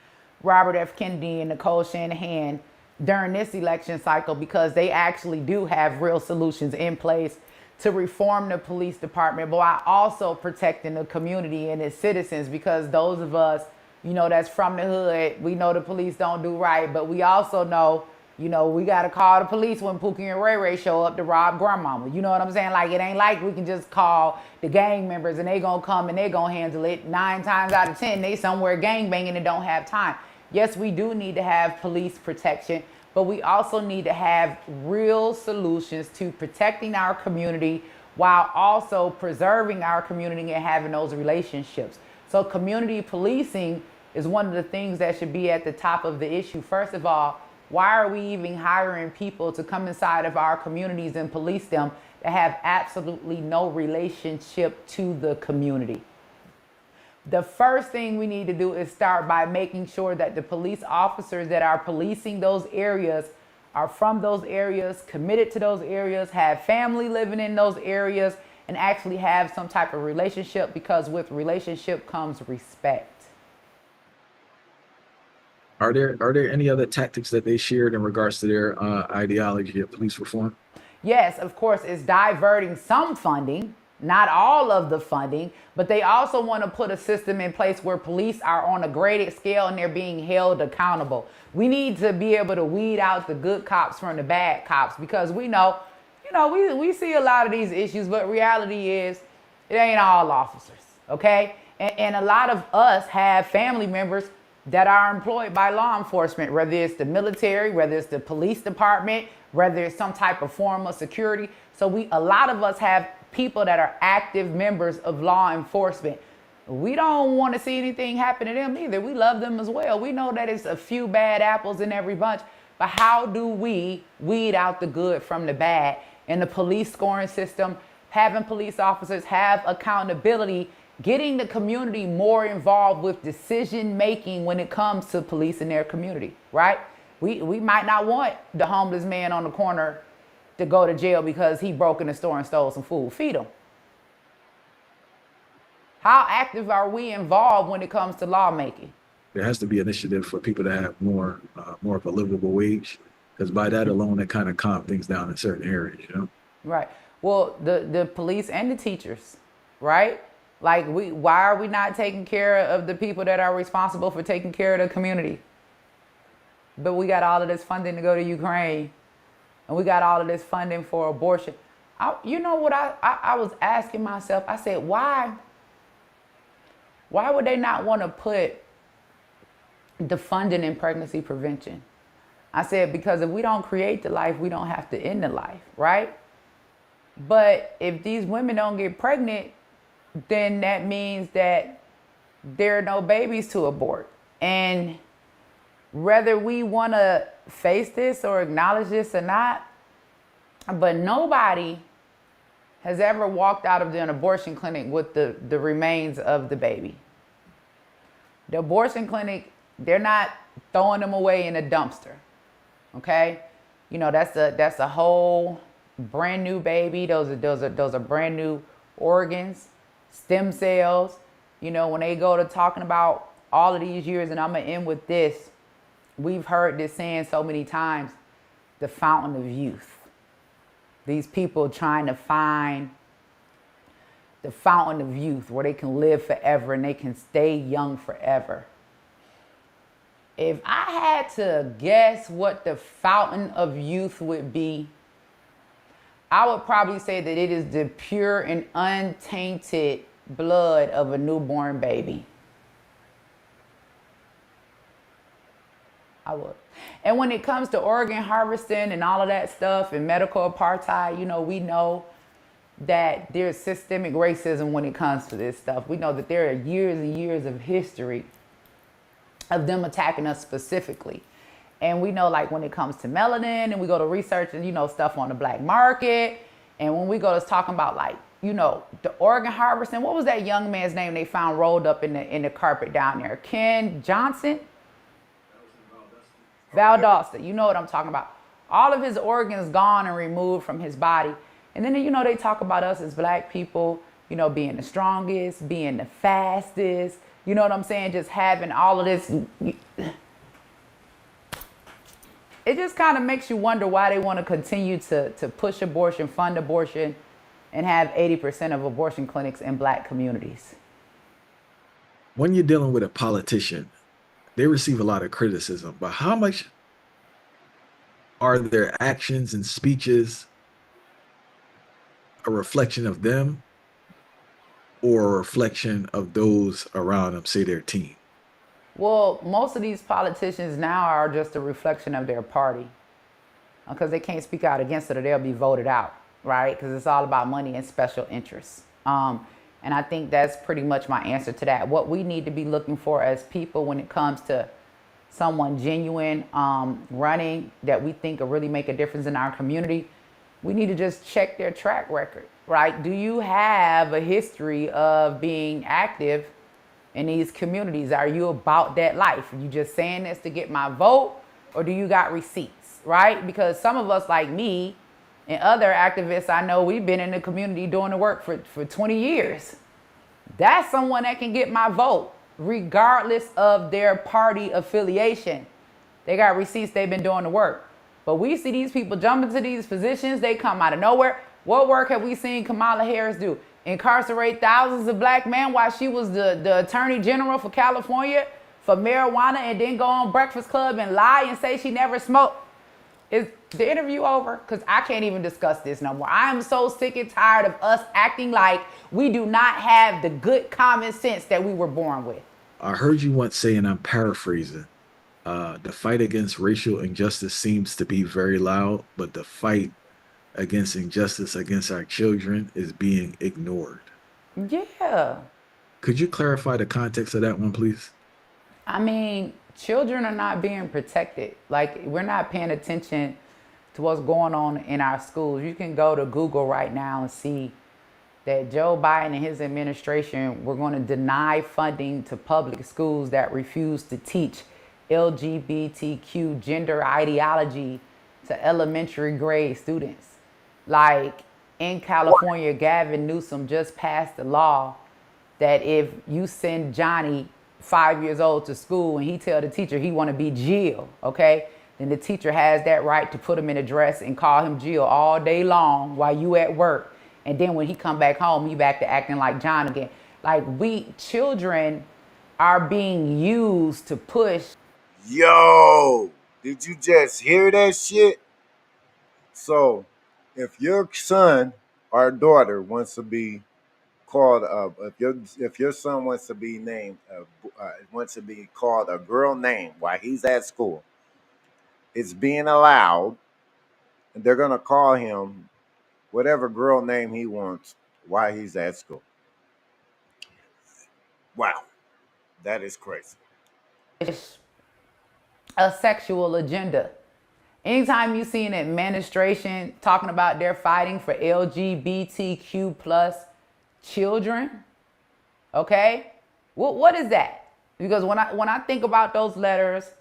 [SPEAKER 9] Robert F. Kennedy and Nicole Shanahan during this election cycle, because they actually do have real solutions in place to reform the police department, but while also protecting the community and its citizens, because those of us, that's from the hood, we know the police don't do right, but we also know, we got to call the police when Pookie and Ray Ray show up to rob grandmama. You know what I'm saying? Like, it ain't like we can just call the gang members and they gonna come and they gonna handle it. 9 times out of 10, they somewhere gang banging and don't have time. Yes, we do need to have police protection, but we also need to have real solutions to protecting our community while also preserving our community and having those relationships. So community policing is one of the things that should be at the top of the issue. First of all, why are we even hiring people to come inside of our communities and police them that have absolutely no relationship to the community? The first thing we need to do is start by making sure that the police officers that are policing those areas are from those areas, committed to those areas, have family living in those areas, and actually have some type of relationship, because with relationship comes respect.
[SPEAKER 8] Are there any other tactics that they shared in regards to their ideology of police reform?
[SPEAKER 9] Yes, of course, it's diverting some funding, not all of the funding, but they also want to put a system in place where police are on a graded scale and they're being held accountable. We need to be able to weed out the good cops from the bad cops, because we know, we see a lot of these issues, but reality is it ain't all officers, okay? And a lot of us have family members that are employed by law enforcement, whether it's the military, whether it's the police department, whether it's some type of form of security. So a lot of us have people that are active members of law enforcement. We don't want to see anything happen to them either. We love them as well. We know that it's a few bad apples in every bunch, but how do we weed out the good from the bad? And the police scoring system, having police officers have accountability, getting the community more involved with decision making when it comes to police in their community, right? We might not want the homeless man on the corner to go to jail because he broke in the store and stole some food. Feed him. How active are we involved when it comes to lawmaking?
[SPEAKER 8] There has to be initiative for people to have more of a livable wage, because by that alone, that kind of calm things down in certain areas, you know?
[SPEAKER 9] Right. Well, the police and the teachers, right? Like, why are we not taking care of the people that are responsible for taking care of the community? But we got all of this funding to go to Ukraine, and we got all of this funding for abortion. You know what I was asking myself? I said, why would they not want to put the funding in pregnancy prevention? I said, because if we don't create the life, we don't have to end the life, right? But if these women don't get pregnant, then that means that there are no babies to abort. And whether we want to face this or acknowledge this or not, but nobody has ever walked out of an abortion clinic with the remains of the baby. The abortion clinic, they're not throwing them away in a dumpster, okay? You know, that's a whole brand new baby. Those are brand new organs, stem cells. You know, when they go to talking about all of these years, and I'm gonna end with this, we've heard this saying so many times, the fountain of youth. These people trying to find the fountain of youth where they can live forever and they can stay young forever. If I had to guess what the fountain of youth would be, I would probably say that it is the pure and untainted blood of a newborn baby. I would. And when it comes to organ harvesting and all of that stuff and medical apartheid, you know, we know that there's systemic racism when it comes to this stuff. We know that there are years and years of history of them attacking us specifically. And we know, like, when it comes to melanin, and we go to research and, you know, stuff on the black market. And when we go to talking about, like, you know, the organ harvesting, what was that young man's name they found rolled up in the carpet down there? Ken Johnson? Valdosta, you know what I'm talking about. All of his organs gone and removed from his body. And then, you know, they talk about us as black people, you know, being the strongest, being the fastest, you know what I'm saying? Just having all of this. It just kind of makes you wonder why they want to continue to push abortion, fund abortion, and have 80% of abortion clinics in black communities.
[SPEAKER 8] When you're dealing with a politician, they receive a lot of criticism, but how much are their actions and speeches a reflection of them or a reflection of those around them, say their team?
[SPEAKER 9] Well, most of these politicians now are just a reflection of their party, because they can't speak out against it or they'll be voted out, right? Because it's all about money and special interests. And I think that's pretty much my answer to that. What we need to be looking for as people when it comes to someone genuine running that we think will really make a difference in our community, we need to just check their track record, right? Do you have a history of being active in these communities? Are you about that life? Are you just saying this to get my vote, or do you got receipts, right? Because some of us, like me and other activists I know, we've been in the community doing the work for 20 years. That's someone that can get my vote, regardless of their party affiliation. They got receipts, they've been doing the work. But we see these people jump into these positions, they come out of nowhere. What work have we seen Kamala Harris do? Incarcerate thousands of black men while she was the attorney general for California for marijuana, and then go on Breakfast Club and lie and say she never smoked. Is the interview over? Because I can't even discuss this no more. I am so sick and tired of us acting like we do not have the good common sense that we were born with.
[SPEAKER 8] I heard you once say, and I'm paraphrasing, the fight against racial injustice seems to be very loud, but the fight against injustice against our children is being ignored.
[SPEAKER 9] Yeah.
[SPEAKER 8] Could you clarify the context of that one, please?
[SPEAKER 9] I mean, children are not being protected. Like, we're not paying attention to what's going on in our schools. You can go to Google right now and see that Joe Biden and his administration were going to deny funding to public schools that refuse to teach LGBTQ gender ideology to elementary grade students. Like in California, Gavin Newsom just passed a law that if you send Johnny 5 years old to school and he tell the teacher he want to be Jill, okay, then the teacher has that right to put him in a dress and call him Jill all day long while you at work. And then when he come back home, he back to acting like John again. Like, children are being used to push.
[SPEAKER 1] Yo, did you just hear that shit? So, if your son or daughter wants to be called if your son wants to be named wants to be called a girl name while he's at school, it's being allowed, and they're gonna call him whatever girl name he wants while he's at school. Wow, that is crazy.
[SPEAKER 9] A sexual agenda. Anytime you see an administration talking about they're fighting for LGBTQ plus children, okay, what is that? Because when I think about those letters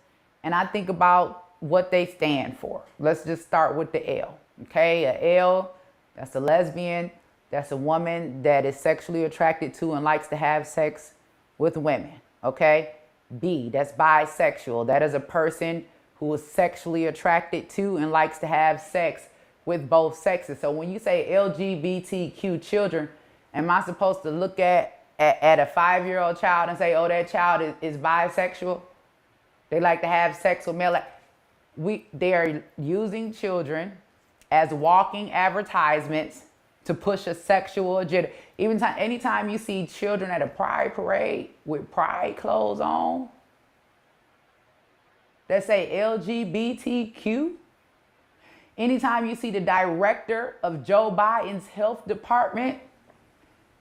[SPEAKER 9] and I think about what they stand for, let's just start with the L, okay? A L, that's a lesbian, that's a woman that is sexually attracted to and likes to have sex with women, okay? B, that's bisexual. That is a person who is sexually attracted to and likes to have sex with both sexes. So when you say LGBTQ children, am I supposed to look at a 5-year-old child and say, oh, that child is bisexual? They like to have sex with male. They are using children as walking advertisements to push a sexual agenda. Anytime you see children at a pride parade with pride clothes on that say LGBTQ, anytime you see the director of Joe Biden's health department,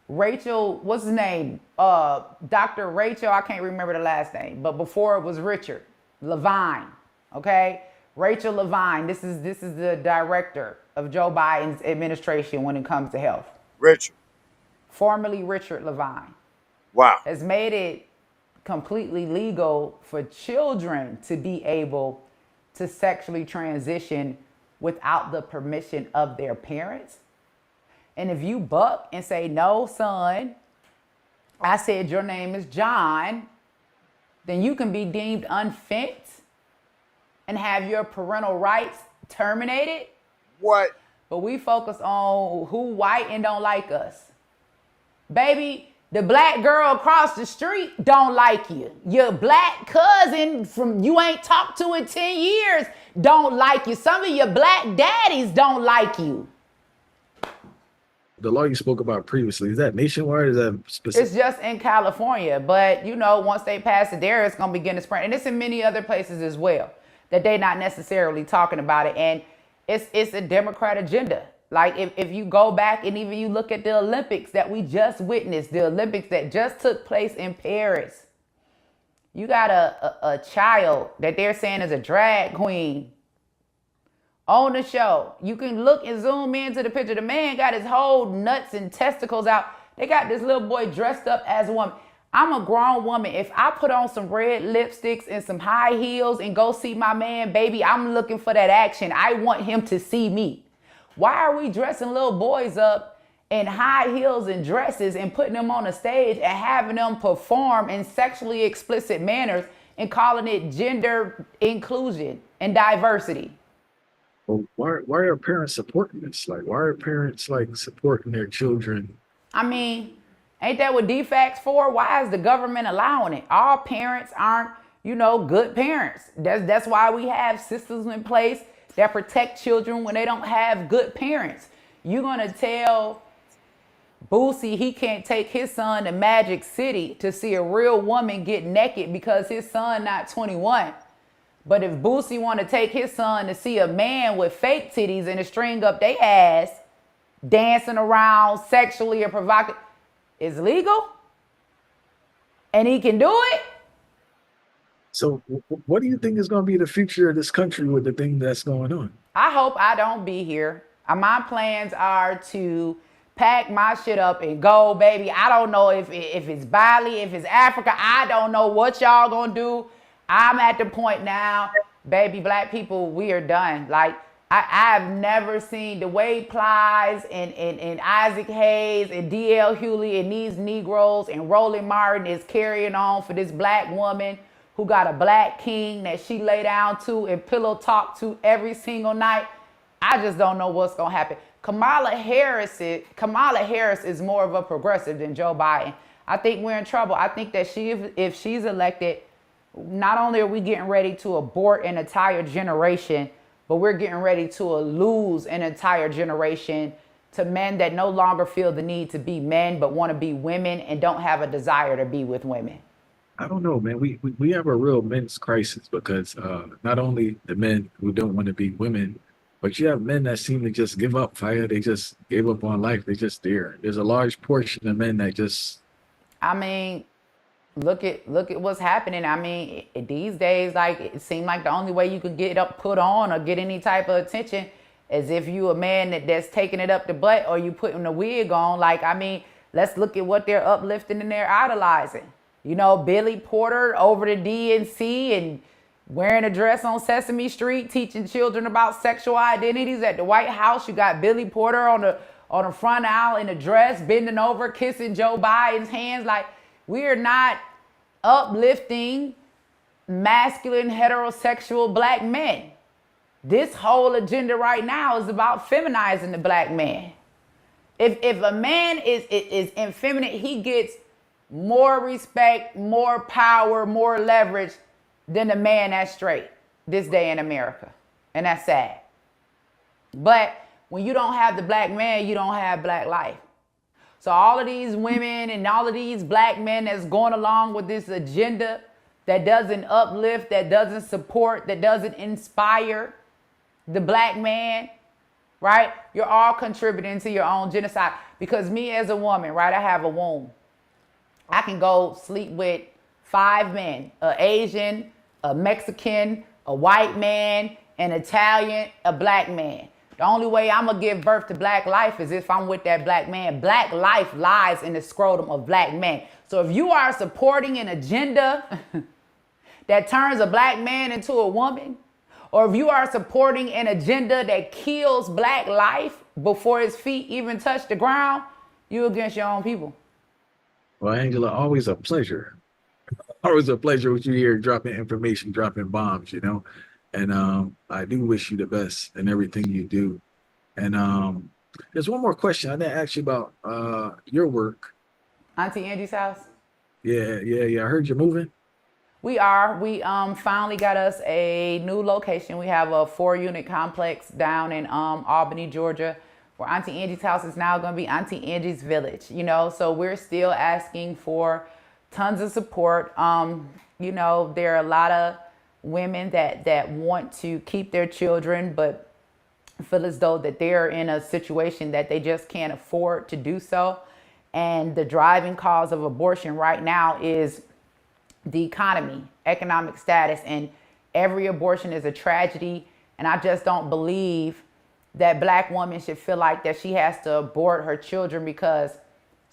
[SPEAKER 9] Rachel, what's his name? Dr. Rachel, I can't remember the last name, but before it was Richard Levine, okay? Rachel Levine, this is the director of Joe Biden's administration when it comes to health.
[SPEAKER 1] Richard.
[SPEAKER 9] Formerly Richard Levine.
[SPEAKER 1] Wow.
[SPEAKER 9] Has made it completely legal for children to be able to sexually transition without the permission of their parents. And if you buck and say, no, son, I said your name is John, then you can be deemed unfit and have your parental rights terminated.
[SPEAKER 1] What?
[SPEAKER 9] But we focus on who white and don't like us. Baby, the black girl across the street don't like you. Your black cousin from you ain't talked to in 10 years don't like you. Some of your black daddies don't like you.
[SPEAKER 8] The law you spoke about previously, is that nationwide or is that specific?
[SPEAKER 9] It's just in California, but once they pass it there, it's going to begin to spread. And it's in many other places as well that they're not necessarily talking about it. And it's a Democrat agenda. Like if you go back and even you look at the Olympics that we just witnessed, the Olympics that just took place in Paris, you got a child that they're saying is a drag queen on the show. You can look and zoom into the picture. The man got his whole nuts and testicles out. They got this little boy dressed up as a woman. I'm a grown woman. If I put on some red lipsticks and some high heels and go see my man, baby, I'm looking for that action. I want him to see me. Why are we dressing little boys up in high heels and dresses and putting them on a stage and having them perform in sexually explicit manners and calling it gender inclusion and diversity?
[SPEAKER 8] Well, why are parents supporting this? Like, why are parents supporting their children?
[SPEAKER 9] I mean, ain't that what DFAC's for? Why is the government allowing it? All parents aren't, good parents. That's why we have systems in place that protect children when they don't have good parents. You're gonna tell Boosie he can't take his son to Magic City to see a real woman get naked because his son not 21. But if Boosie want to take his son to see a man with fake titties and a string up their ass, dancing around sexually or provocative, it's legal? and he can do it.
[SPEAKER 8] So what do you think is going to be the future of this country with the thing that's going on?
[SPEAKER 9] I hope I don't be here. My plans are to pack my shit up and go, baby. I don't know if it's Bali, if it's Africa. I don't know what y'all gonna do. I'm at the point now, baby, black people, we are done. Like, I've never seen the Wade Plies and Isaac Hayes and D.L. Hewley and these Negroes and Roland Martin is carrying on for this black woman who got a black king that she lay down to and pillow talk to every single night. I just don't know what's gonna happen. Kamala Harris is more of a progressive than Joe Biden. I think we're in trouble. I think that if she's elected, not only are we getting ready to abort an entire generation, but we're getting ready to lose an entire generation to men that no longer feel the need to be men, but want to be women and don't have a desire to be with women.
[SPEAKER 8] I don't know, man. We have a real men's crisis because not only the men who don't want to be women, but you have men that seem to just give up, fire. They just gave up on life. They just there. There's a large portion of men that just.
[SPEAKER 9] I mean, look at what's happening. I mean, these days, like, it seems like the only way you can get up, put on, or get any type of attention is if you a man that's taking it up the butt or you putting a wig on. Like, I mean, let's look at what they're uplifting and they're idolizing. You know, Billy Porter over the DNC and wearing a dress on Sesame Street, teaching children about sexual identities. At the White House, you got Billy Porter on the front aisle in a dress, bending over, kissing Joe Biden's hands. Like, we're not uplifting masculine, heterosexual black men. This whole agenda right now is about feminizing the black man. If a man is effeminate, he gets more respect, more power, more leverage than a man that's straight this day in America. And that's sad. But when you don't have the black man, you don't have black life. So all of these women and all of these black men that's going along with this agenda that doesn't uplift, that doesn't support, that doesn't inspire the black man, right? You're all contributing to your own genocide. Because me as a woman, right, I have a womb. I can go sleep with 5 men, an Asian, a Mexican, a white man, an Italian, a black man. The only way I'm gonna give birth to black life is if I'm with that black man. Black life lies in the scrotum of black men. So if you are supporting an agenda that turns a black man into a woman, or if you are supporting an agenda that kills black life before his feet even touch the ground, you're against your own people.
[SPEAKER 8] Well, Angela, always a pleasure. Always a pleasure with you here, dropping information, dropping bombs, you know. And I do wish you the best in everything you do. And there's one more question I didn't ask you about your work.
[SPEAKER 9] Auntie Angie's house?
[SPEAKER 8] Yeah. I heard you're moving.
[SPEAKER 9] We are. We finally got us a new location. We have a 4-unit complex down in Albany, Georgia, where Auntie Angie's house is now going to be Auntie Angie's Village, you know. So we're still asking for tons of support. You know, there are a lot of women that want to keep their children, but feel as though that they're in a situation that they just can't afford to do so. And the driving cause of abortion right now is the economy, economic status, and every abortion is a tragedy. And I just don't believe that black woman should feel like that she has to abort her children because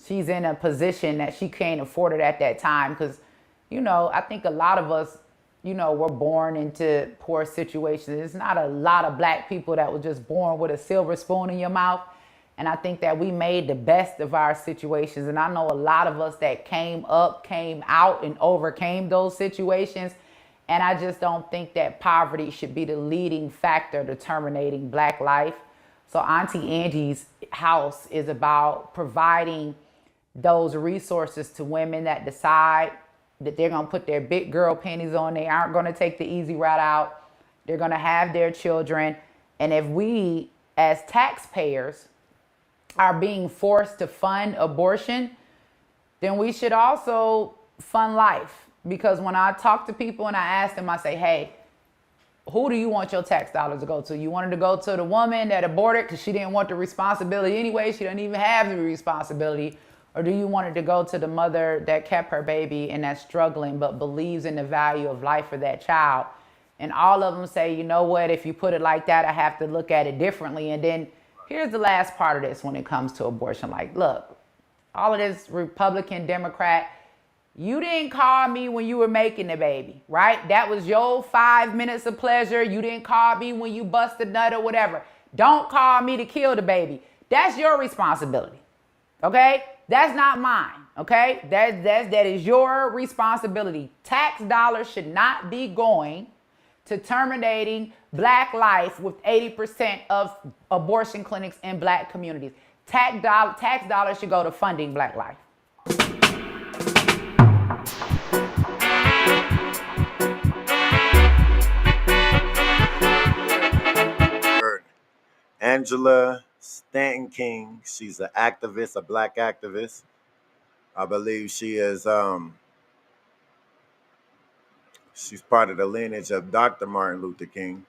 [SPEAKER 9] she's in a position that she can't afford it at that time. Because, you know, I think a lot of us, you know, were born into poor situations. There's not a lot of black people that were just born with a silver spoon in your mouth. And I think that we made the best of our situations. And I know a lot of us that came up, came out, and overcame those situations. And I just don't think that poverty should be the leading factor determining black life. So Auntie Angie's house is about providing those resources to women that decide that they're going to put their big girl panties on. They aren't going to take the easy route out. They're going to have their children. And if we, as taxpayers, are being forced to fund abortion, then we should also fund life. Because when I talk to people and I ask them, I say, hey, who do you want your tax dollars to go to? You wanted to go to the woman that aborted because she didn't want the responsibility anyway. She doesn't even have the responsibility. Or do you want it to go to the mother that kept her baby and that's struggling but believes in the value of life for that child? And all of them say, you know what, if you put it like that, I have to look at it differently. And then here's the last part of this when it comes to abortion. Like, look, all of this Republican, Democrat, you didn't call me when you were making the baby, right? That was your 5 minutes of pleasure. You didn't call me when you busted nut or whatever. Don't call me to kill the baby. That's your responsibility, okay? That's not mine, okay? That is your responsibility. Tax dollars should not be going to terminating black life with 80% of abortion clinics in black communities. Tax dollars should go to funding black life.
[SPEAKER 1] Angela Stanton King. She's an activist, a black activist. I believe she is she's part of the lineage of Dr. Martin Luther King.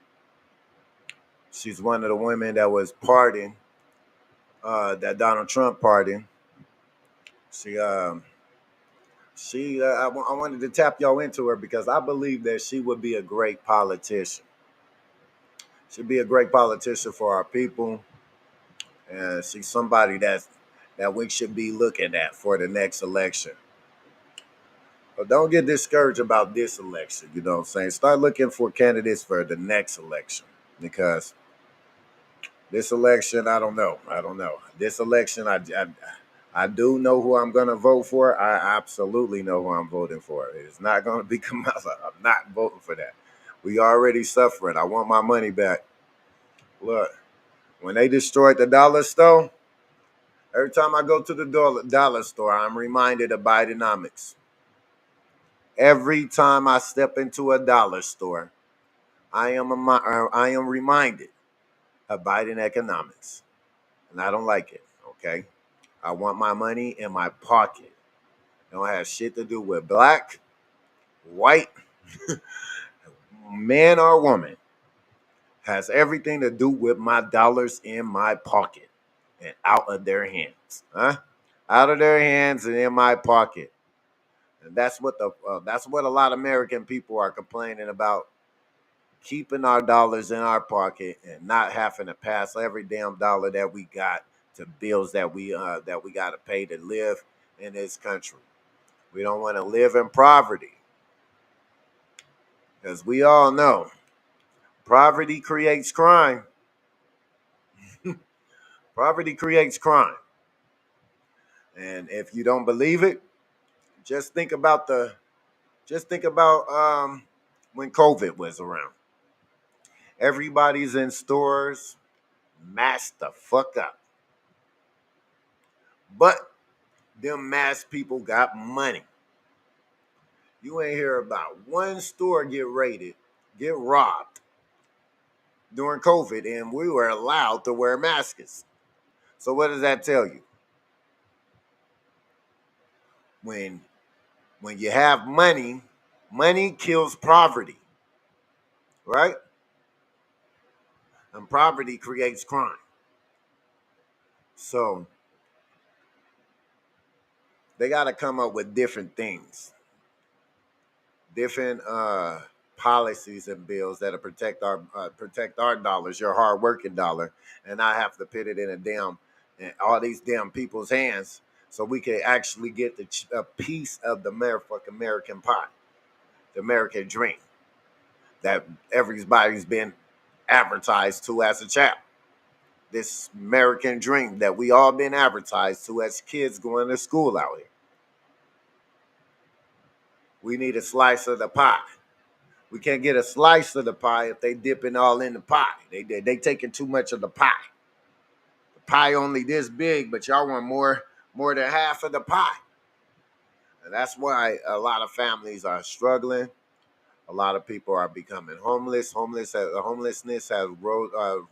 [SPEAKER 1] She's one of the women that was pardoned, that Donald Trump pardoned. I wanted to tap y'all into her because I believe that she would be a great politician. She'd be a great politician for our people, and she's somebody that we should be looking at for the next election. But don't get discouraged about this election. You know what I'm saying? Start looking for candidates for the next election, because this election, I don't know. This election, I do know who I'm going to vote for. I absolutely know who I'm voting for. It's not going to be Kamala. I'm not voting for that. We already suffering. I want my money back. Look, when they destroyed the dollar store, every time I go to the dollar store, I'm reminded of Bidenomics. Every time I step into a dollar store, I am reminded of Biden economics, and I don't like it. Okay, I want my money in my pocket. It don't have shit to do with black, white, man or woman. Has everything to do with my dollars in my pocket and out of their hands, huh? Out of their hands and in my pocket. And that's what a lot of American people are complaining about. Keeping our dollars in our pocket and not having to pass every damn dollar that we got to bills that we got to pay to live in this country. We don't want to live in poverty, because we all know poverty creates crime. Poverty creates crime. And if you don't believe it, just think about when COVID was around. Everybody's in stores, masked the fuck up. But them masked people got money. You ain't hear about one store get robbed during COVID, and we were allowed to wear masks. So what does that tell you? When you have money, money kills poverty, right? And poverty creates crime. So they got to come up with different things, different policies and bills that'll protect our dollars, your hard working dollar, and not have to put it in all these damn people's hands, so we can actually get a piece of the American pie, the American dream that everybody's been advertised to as a child. This American dream that we all been advertised to as kids going to school out here. We need a slice of the pie. We can't get a slice of the pie if they dipping all in the pie. They taking too much of the pie. The pie only this big, but y'all want more than half of the pie. And that's why a lot of families are struggling. A lot of people are becoming homeless. Homelessness has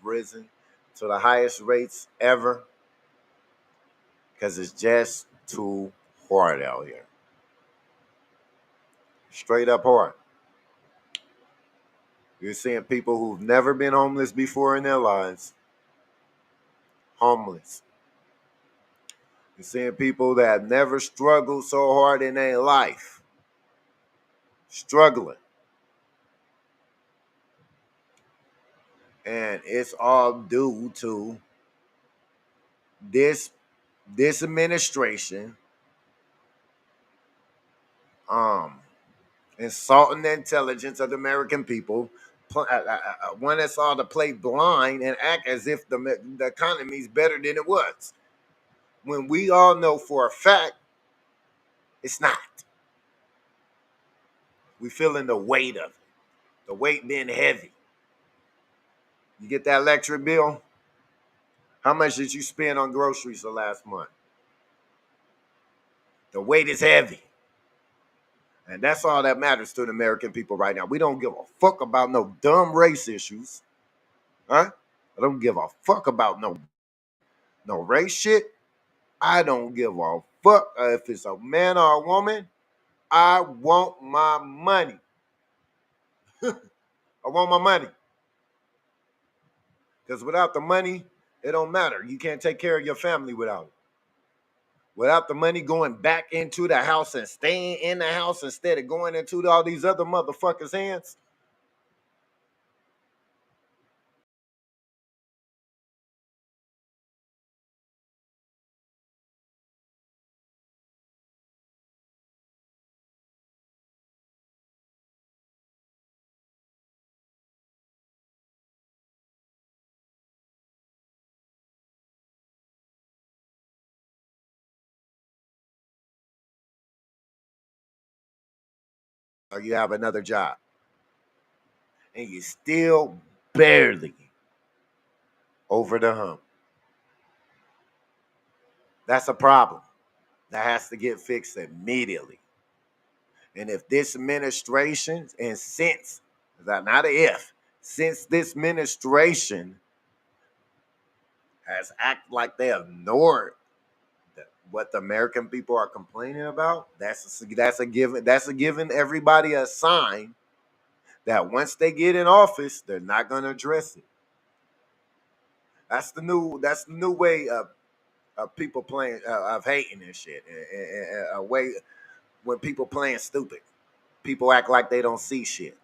[SPEAKER 1] risen to the highest rates ever, because it's just too hard out here. Straight up hard. You're seeing people who've never been homeless before in their lives homeless. You're seeing people that have never struggled so hard in their life struggling. And it's all due to this administration insulting the intelligence of the American people, want us all to play blind and act as if the economy is better than it was, when we all know for a fact it's not. We feeling the weight of it, the weight being heavy. You get that electric bill? How much did you spend on groceries the last month? The weight is heavy. And that's all that matters to the American people right now. We don't give a fuck about no dumb race issues. Huh? I don't give a fuck about no race shit. I don't give a fuck if it's a man or a woman. I want my money. I want my money. Because without the money, it don't matter. You can't take care of your family without it. Without the money going back into the house and staying in the house instead of going into all these other motherfuckers' hands. Or you have another job. And you still barely over the hump. That's a problem. That has to get fixed immediately. And if this administration, and since, not a if, since this administration has acted like they ignored what the American people are complaining about, that's a given. That's a given everybody a sign that once they get in office, they're not going to address it. That's the new way of people playing of hating and shit. A way when people playing stupid, people act like they don't see shit.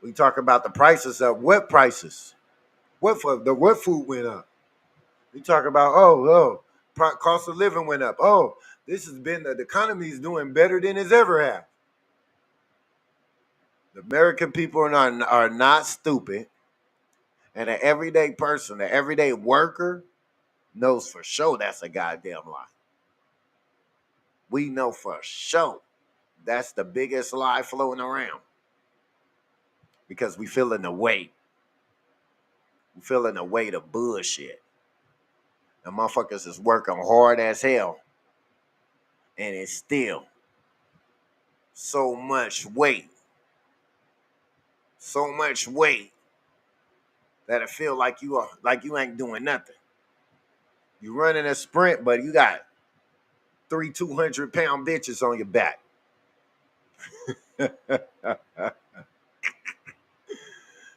[SPEAKER 1] We talk about the prices of what prices? What food went up? We talk about cost of living went up. Oh, this has been the economy is doing better than it's ever had. The American people are not stupid, and the everyday person, the everyday worker, knows for sure that's a goddamn lie. We know for sure that's the biggest lie floating around because we feeling the weight. We feeling the weight of bullshit. The motherfuckers is working hard as hell, and it's still so much weight that it feel like you ain't doing nothing. You running a sprint, but you got 3 200-pound bitches on your back.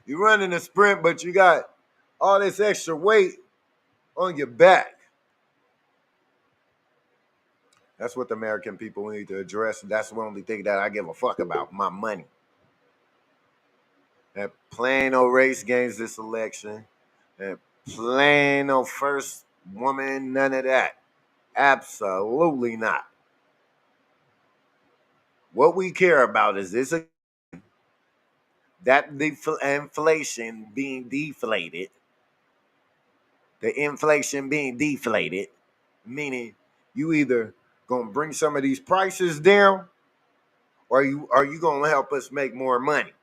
[SPEAKER 1] You running a sprint, but you got all this extra weight on your back. That's what the American people need to address. That's the only thing that I give a fuck about, my money. And playing no race games this election. And playing no first woman, none of that. Absolutely not. What we care about is this, that the inflation being deflated. The inflation being deflated, meaning you either gonna bring some of these prices down, or are you gonna help us make more money?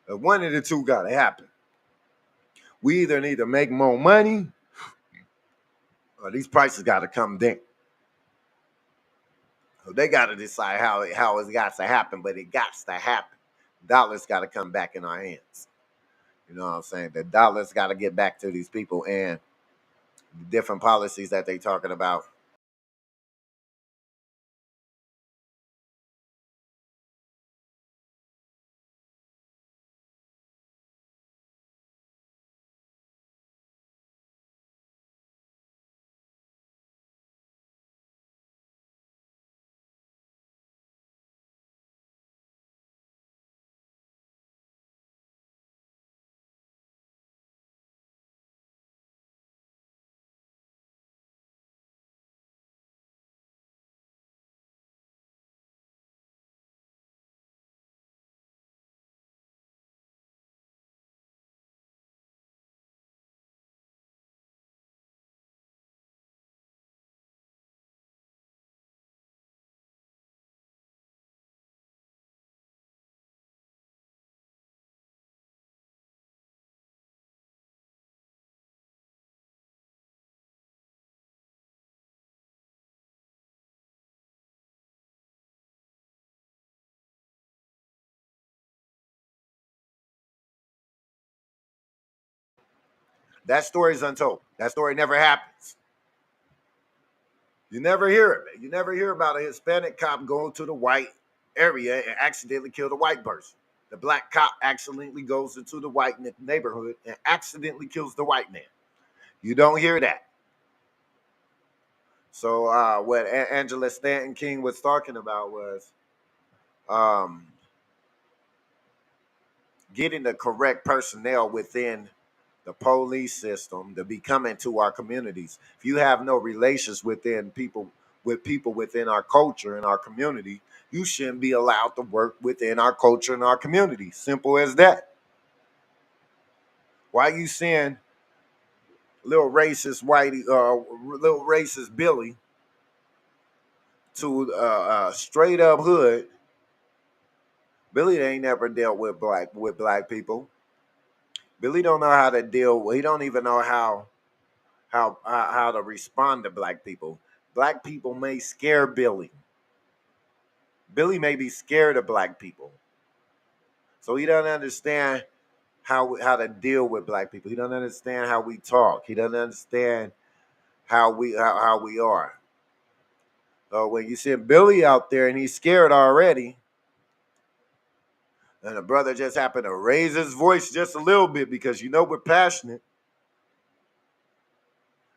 [SPEAKER 1] One of the two gotta happen. We either need to make more money, or these prices gotta come down. So they gotta decide how it's got to happen, but it got to happen. Dollars gotta come back in our hands. You know what I'm saying? The dollars gotta get back to these people, and the different policies that they talking about That story's untold. That story never happens. You never hear it. You never hear about a Hispanic cop going to the white area and accidentally kill the white person. The black cop accidentally goes into the white neighborhood and accidentally kills the white man. You don't hear that. So what Angela Stanton King was talking about was getting the correct personnel within the police system to be coming to our communities. If you have no relations within people within our culture and our community, you shouldn't be allowed to work within our culture and our community. Simple as that. Why you seeing little racist little racist Billy to straight up hood? Billy ain't never dealt with black people. Billy don't know how to deal. He don't even know how to respond to black people. Black people may scare Billy. Billy may be scared of black people, so he doesn't understand how to deal with black people. He doesn't understand how we talk. He doesn't understand how we are. So when you see Billy out there and he's scared already, and the brother just happened to raise his voice just a little bit because we're passionate,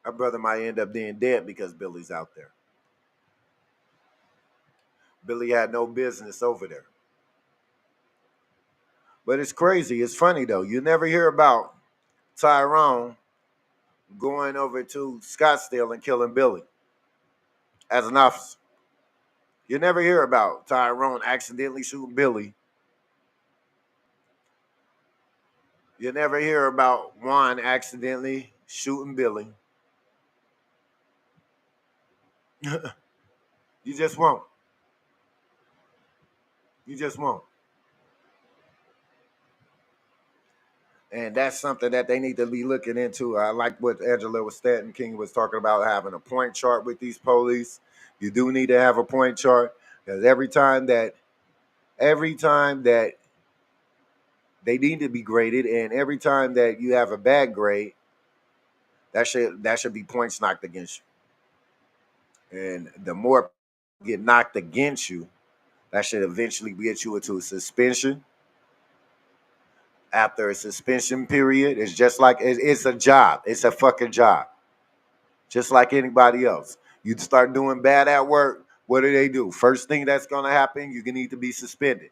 [SPEAKER 1] our brother might end up being dead because Billy's out there. Billy had no business over there. But it's crazy. It's funny, though. You never hear about Tyrone going over to Scottsdale and killing Billy as an officer. You never hear about Tyrone accidentally shooting Billy. You never hear about Juan accidentally shooting Billy. You just won't. You just won't. And that's something that they need to be looking into. I like what Angela Stanton King was talking about, having a point chart with these police. You do need to have a point chart because every time that they need to be graded, and every time that you have a bad grade, that should be points knocked against you. And the more get knocked against you, that should eventually get you into a suspension. After a suspension period, it's just like it's a job. It's a fucking job, just like anybody else. You start doing bad at work, what do? First thing that's gonna happen, you're gonna need to be suspended.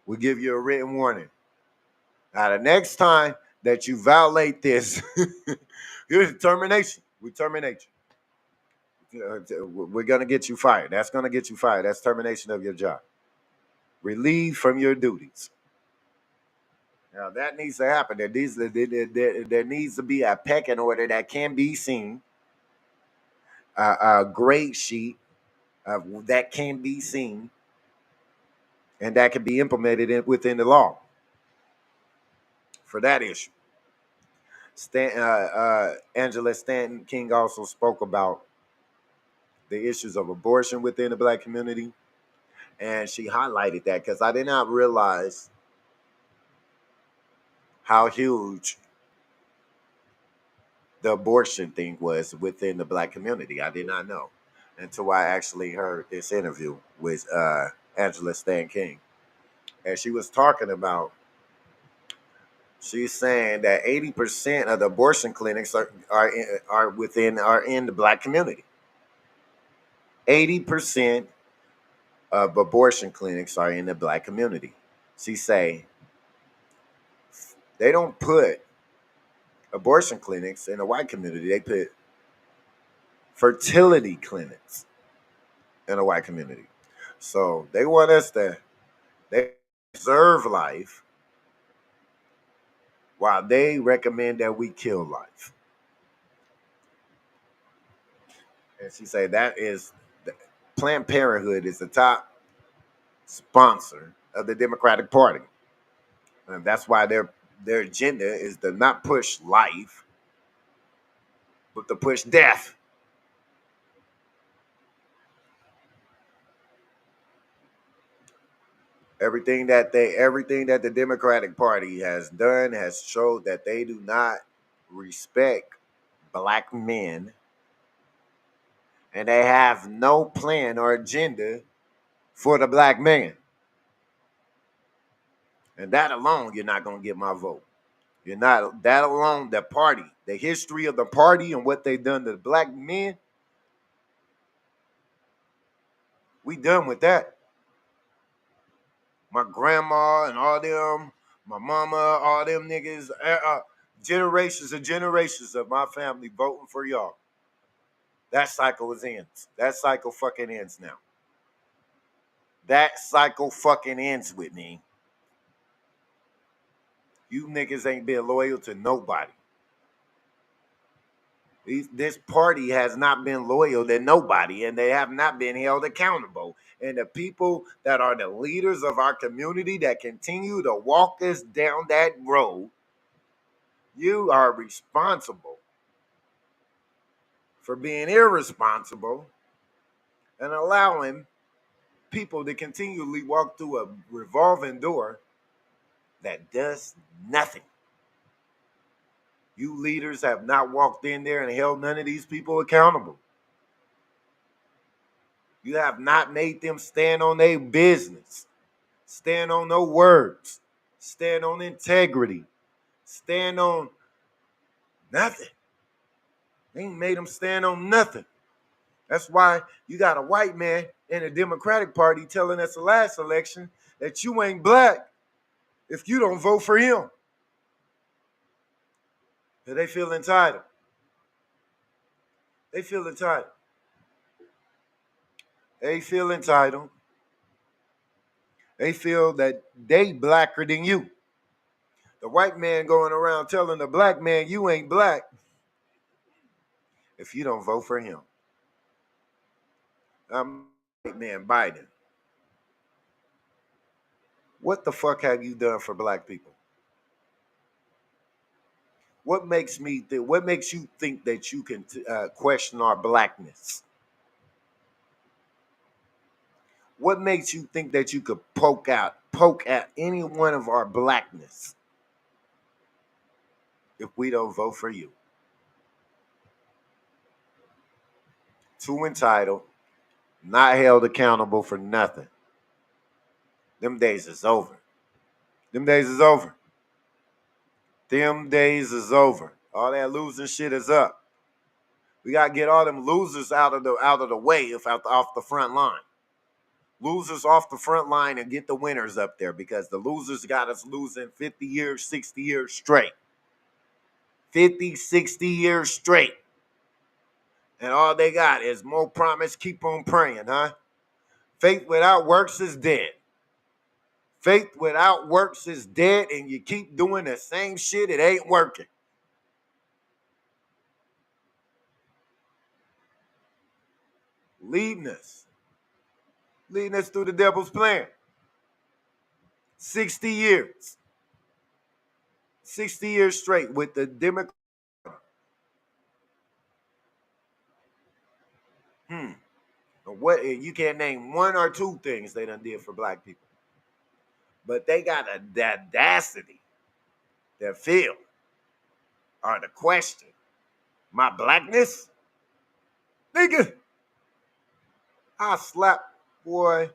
[SPEAKER 1] We'll give you a written warning. Now, the next time that you violate this, here's termination. We terminate you. We're going to get you fired. That's going to get you fired. That's termination of your job. Relieved from your duties. Now, that needs to happen. There needs to be a pecking order that can be seen, a grade sheet that can be seen, and that can be implemented within the law for that issue. Angela Stanton King also spoke about the issues of abortion within the black community, and she highlighted that because I did not realize how huge the abortion thing was within the black community. I did not know until I actually heard this interview with Angela Stanton King, and she was talking about. She's saying that 80% of the abortion clinics are in the black community. 80% of abortion clinics are in the black community. She say they don't put abortion clinics in the white community. They put fertility clinics in the white community. So they want us to preserve life while they recommend that we kill life. And she say Planned Parenthood is the top sponsor of the Democratic Party. And that's why their agenda is to not push life, but to push death. Everything that the Democratic Party has done has showed that they do not respect black men, and they have no plan or agenda for the black man. And that alone, you're not going to get my vote. You're not, that alone, the party, the history of the party and what they've done to the black men, we done with that. My grandma and all them, my mama, all them niggas, generations and generations of my family voting for y'all. That cycle ends. That cycle fucking ends now. That cycle fucking ends with me. You niggas ain't been loyal to nobody. This party has not been loyal to nobody, and they have not been held accountable. And the people that are the leaders of our community that continue to walk us down that road, you are responsible for being irresponsible and allowing people to continually walk through a revolving door that does nothing. You leaders have not walked in there and held none of these people accountable. You have not made them stand on their business, stand on no words, stand on integrity, stand on nothing. They ain't made them stand on nothing. That's why you got a white man in the Democratic Party telling us the last election that you ain't black if you don't vote for him. Because they feel entitled. They feel entitled. They feel entitled. They feel that they blacker than you. The white man going around telling the black man you ain't black if you don't vote for him. White man Biden. What the fuck have you done for black people? What makes you think that you can question our blackness? What makes you think that you could poke at any one of our blackness if we don't vote for you? Too entitled, not held accountable for nothing. Them days is over. Them days is over. Them days is over. All that losing shit is up. We gotta get all them losers out of the way off the front line. Losers off the front line and get the winners up there, because the losers got us losing 50 years, 60 years straight. 50, 60 years straight. And all they got is more promise, keep on praying, huh? Faith without works is dead. Faith without works is dead, and you keep doing the same shit, it ain't working. Leading us through the devil's plan. 60 years. 60 years straight with the Democrat. What, you can't name one or two things they done did for black people. But they got the audacity to feel or to question my blackness. Nigga, I slap, boy.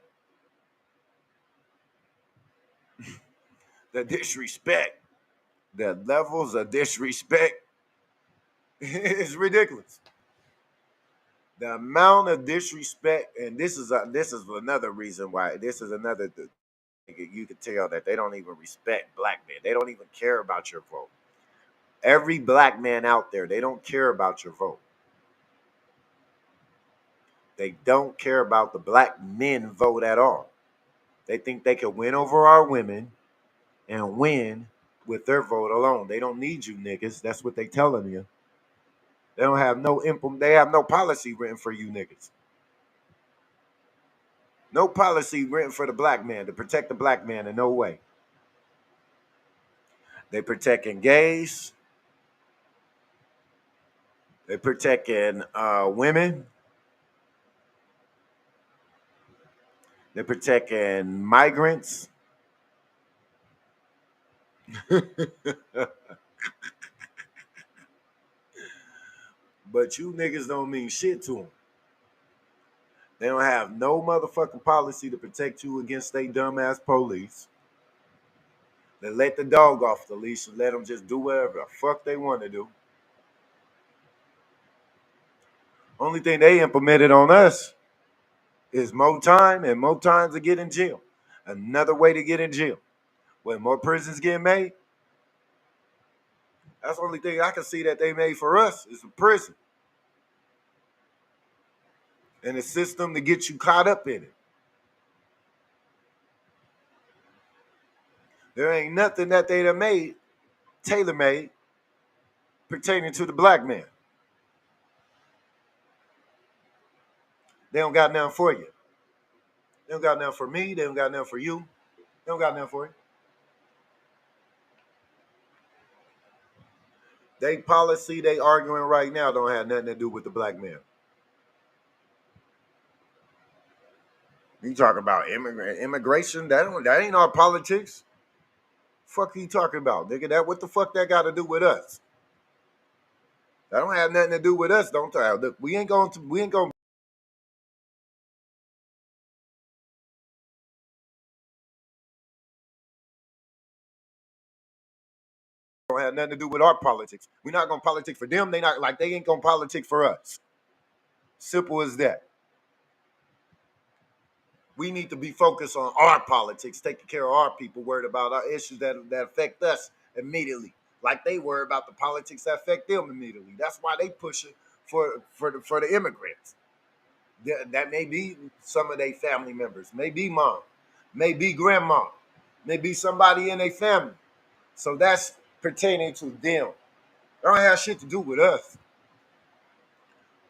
[SPEAKER 1] The disrespect, the levels of disrespect is ridiculous. The amount of disrespect, and this is another reason why. This is another. You can tell that they don't even respect black men. They don't even care about your vote. Every black man out there, they don't care about your vote. They don't care about the black men vote at all. They think they can win over our women and win with their vote alone. They don't need you niggas. That's what they telling you. They don't have they have no policy written for you niggas. No policy written for the black man to protect the black man in no way. They protecting gays. They protecting women. They're protecting migrants. But you niggas don't mean shit to them. They don't have no motherfucking policy to protect you against they dumbass police. They let the dog off the leash and let them just do whatever the fuck they want to do. Only thing they implemented on us is more time and more times to get in jail. Another way to get in jail. When more prisons get made, that's the only thing I can see that they made for us is a prison. And a system to get you caught up in it. There ain't nothing that they done made, tailor-made, pertaining to the black man. They don't got nothing for you. They don't got nothing for me. They don't got nothing for you. They don't got nothing for you. They policy they arguing right now don't have nothing to do with the black man. You talk about immigration? That ain't our politics. Fuck are you talking about, nigga? That what the fuck that got to do with us? That don't have nothing to do with us. Don't tell. Look, we ain't going. Don't have nothing to do with our politics. We're not gonna politic for them. They not like they ain't gonna politic for us. Simple as that. We need to be focused on our politics, taking care of our people, worried about our issues that affect us immediately, like they worry about the politics that affect them immediately. That's why they push it for the immigrants. That may be some of their family members, maybe mom, maybe grandma, maybe somebody in their family. So that's pertaining to them. They don't have shit to do with us.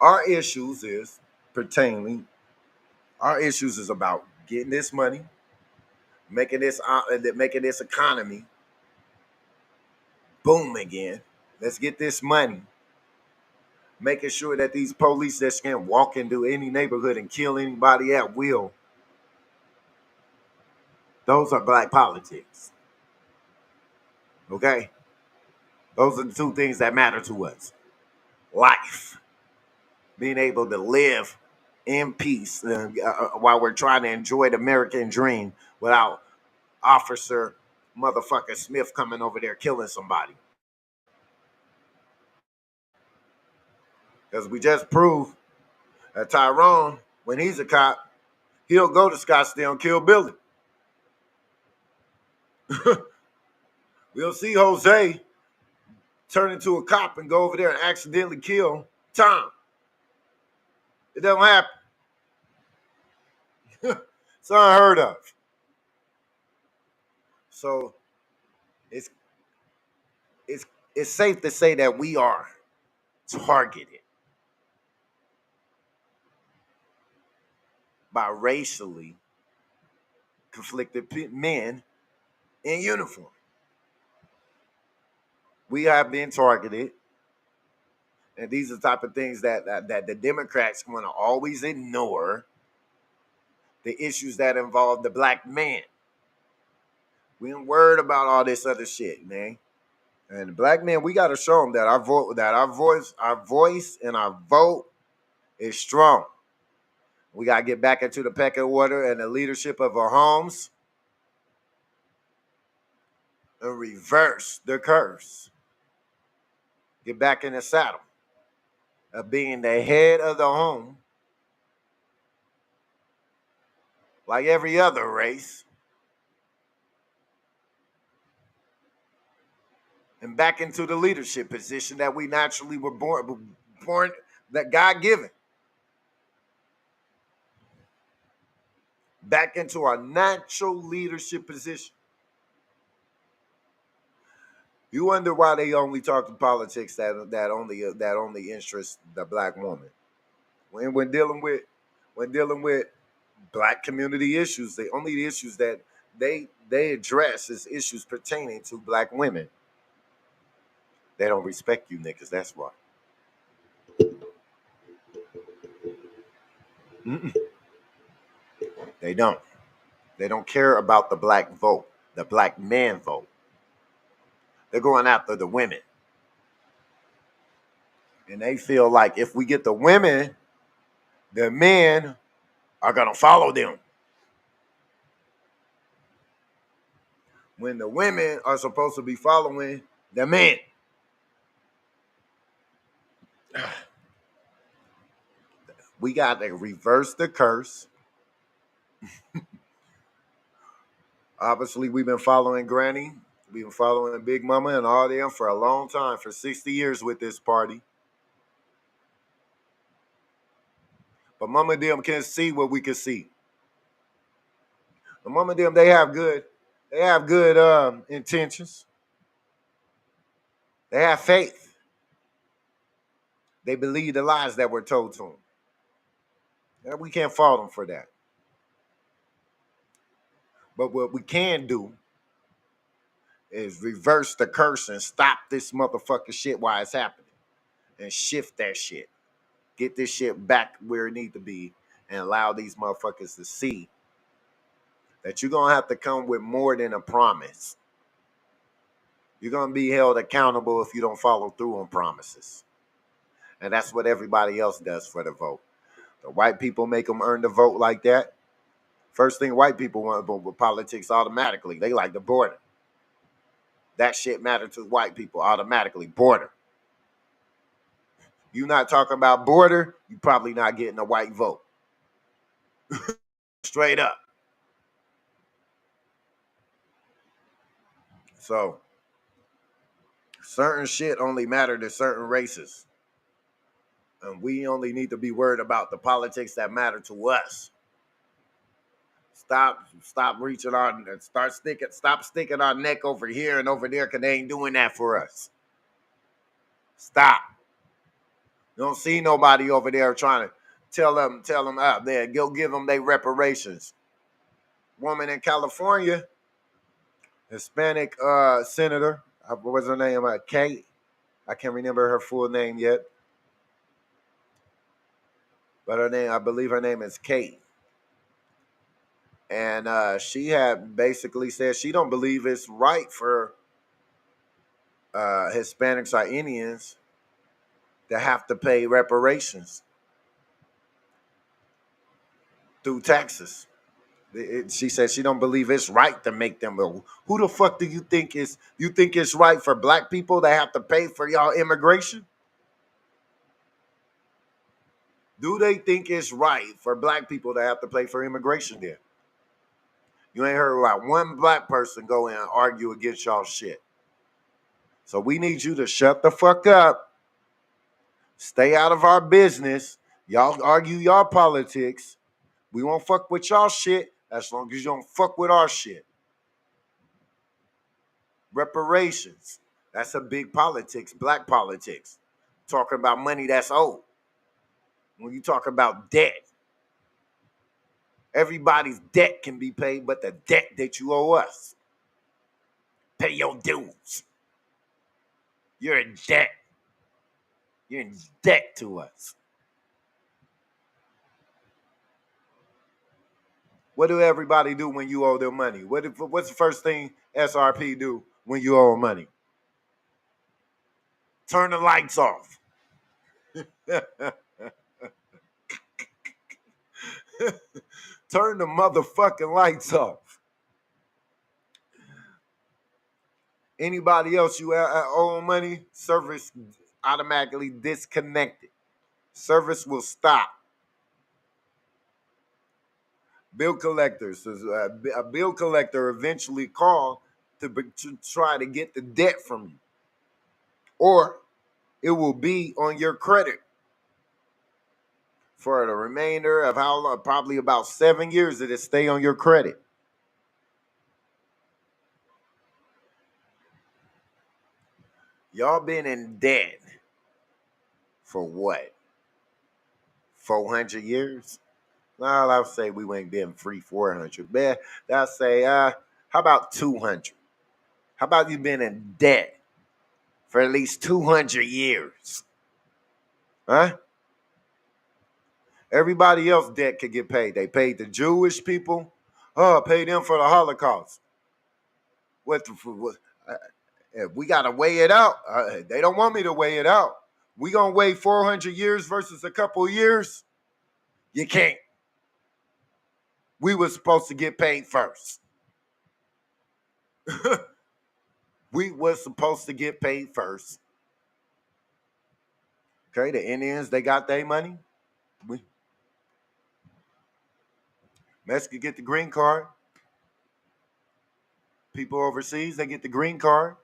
[SPEAKER 1] Our issues is pertaining. Our issues is about getting this money, making this economy boom again. Let's get this money. Making sure that these police that can walk into any neighborhood and kill anybody at will. Those are black politics. Okay? Those are the two things that matter to us. Life. Being able to live in peace while we're trying to enjoy the American dream without Officer motherfucker Smith coming over there killing somebody. Because we just proved that Tyrone, when he's a cop, he'll go to Scottsdale and kill Billy. We'll see Jose turn into a cop and go over there and accidentally kill Tom. It doesn't happen. It's unheard of. So it's safe to say that we are targeted by racially conflicted men in uniform. We have been targeted, and these are the type of things that the Democrats want to always ignore. The issues that involve the black man. We ain't worried about all this other shit, man. And the black men, we got to show them that our voice, and our vote is strong. We got to get back into the pecking order and the leadership of our homes and reverse the curse. Get back in the saddle of being the head of the home like every other race. And back into the leadership position that we naturally were born that God given. Back into our natural leadership position. You wonder why they only talk in politics that only interests the black woman. When dealing with black community issues, the only issues that they address is issues pertaining to black women. They don't respect you niggas, that's why. They don't. They don't care about the black vote, the black man vote. They're going after the women. And they feel like if we get the women, the men are going to follow them. When the women are supposed to be following the men. We got to reverse the curse. Obviously, we've been following Granny. We've been following Big Mama and all them for a long time, for 60 years with this party. But Mama and them can't see what we can see. The Mama and them, they have good intentions. They have faith. They believe the lies that were told to them. And we can't fault them for that. But what we can do is reverse the curse and stop this motherfucking shit while it's happening. And shift that shit. Get this shit back where it needs to be and allow these motherfuckers to see that you're going to have to come with more than a promise. You're going to be held accountable if you don't follow through on promises. And that's what everybody else does for the vote. The white people make them earn the vote like that. First thing white people want with politics automatically, they like the border. That shit matter to white people automatically, border. You not talking about border, you probably not getting a white vote. Straight up. So, certain shit only matter to certain races. And we only need to be worried about the politics that matter to us. Stop reaching our, stop sticking our neck over here and over there because they ain't doing that for us. Stop. You don't see nobody over there trying to tell them out there, go give them their reparations. Woman in California, Hispanic senator, what was her name? Kate. I can't remember her full name yet. But I believe her name is Kate. And she had basically said she don't believe it's right for Hispanics or Indians to have to pay reparations through taxes. She said she don't believe it's right to make them. Who the fuck do you think is? You think it's right for black people to have to pay for y'all immigration? Do they think it's right for black people to have to pay for immigration there? You ain't heard about one black person go in and argue against y'all shit. So we need you to shut the fuck up. Stay out of our business. Y'all argue y'all politics. We won't fuck with y'all shit as long as you don't fuck with our shit. Reparations. That's a big politics, black politics. Talking about money that's owed. When you talk about debt, everybody's debt can be paid, but the debt that you owe us. Pay your dues. You're in debt. You're in debt to us. What do everybody do when you owe them money? What's the first thing SRP do when you owe money? Turn the lights off. Turn the motherfucking lights off. Anybody else you owe money, service automatically disconnected. Service will stop. Bill collectors, a bill collector eventually called to try to get the debt from you. Or it will be on your credit for the remainder of how long? Probably about 7 years it'll stay on your credit. Y'all been in debt for what? 400 years? Well, I'll say we ain't been free 400. Man, I'll say, how about 200? How about you been in debt for at least 200 years? Huh? Everybody else debt could get paid. They paid the Jewish people. Oh, paid them for the Holocaust. If we got to weigh it out, they don't want me to weigh it out. We going to weigh 400 years versus a couple of years? You can't. We were supposed to get paid first. We were supposed to get paid first. Okay, the Indians, they got their money. Mexico get the green card. People overseas, they get the green card.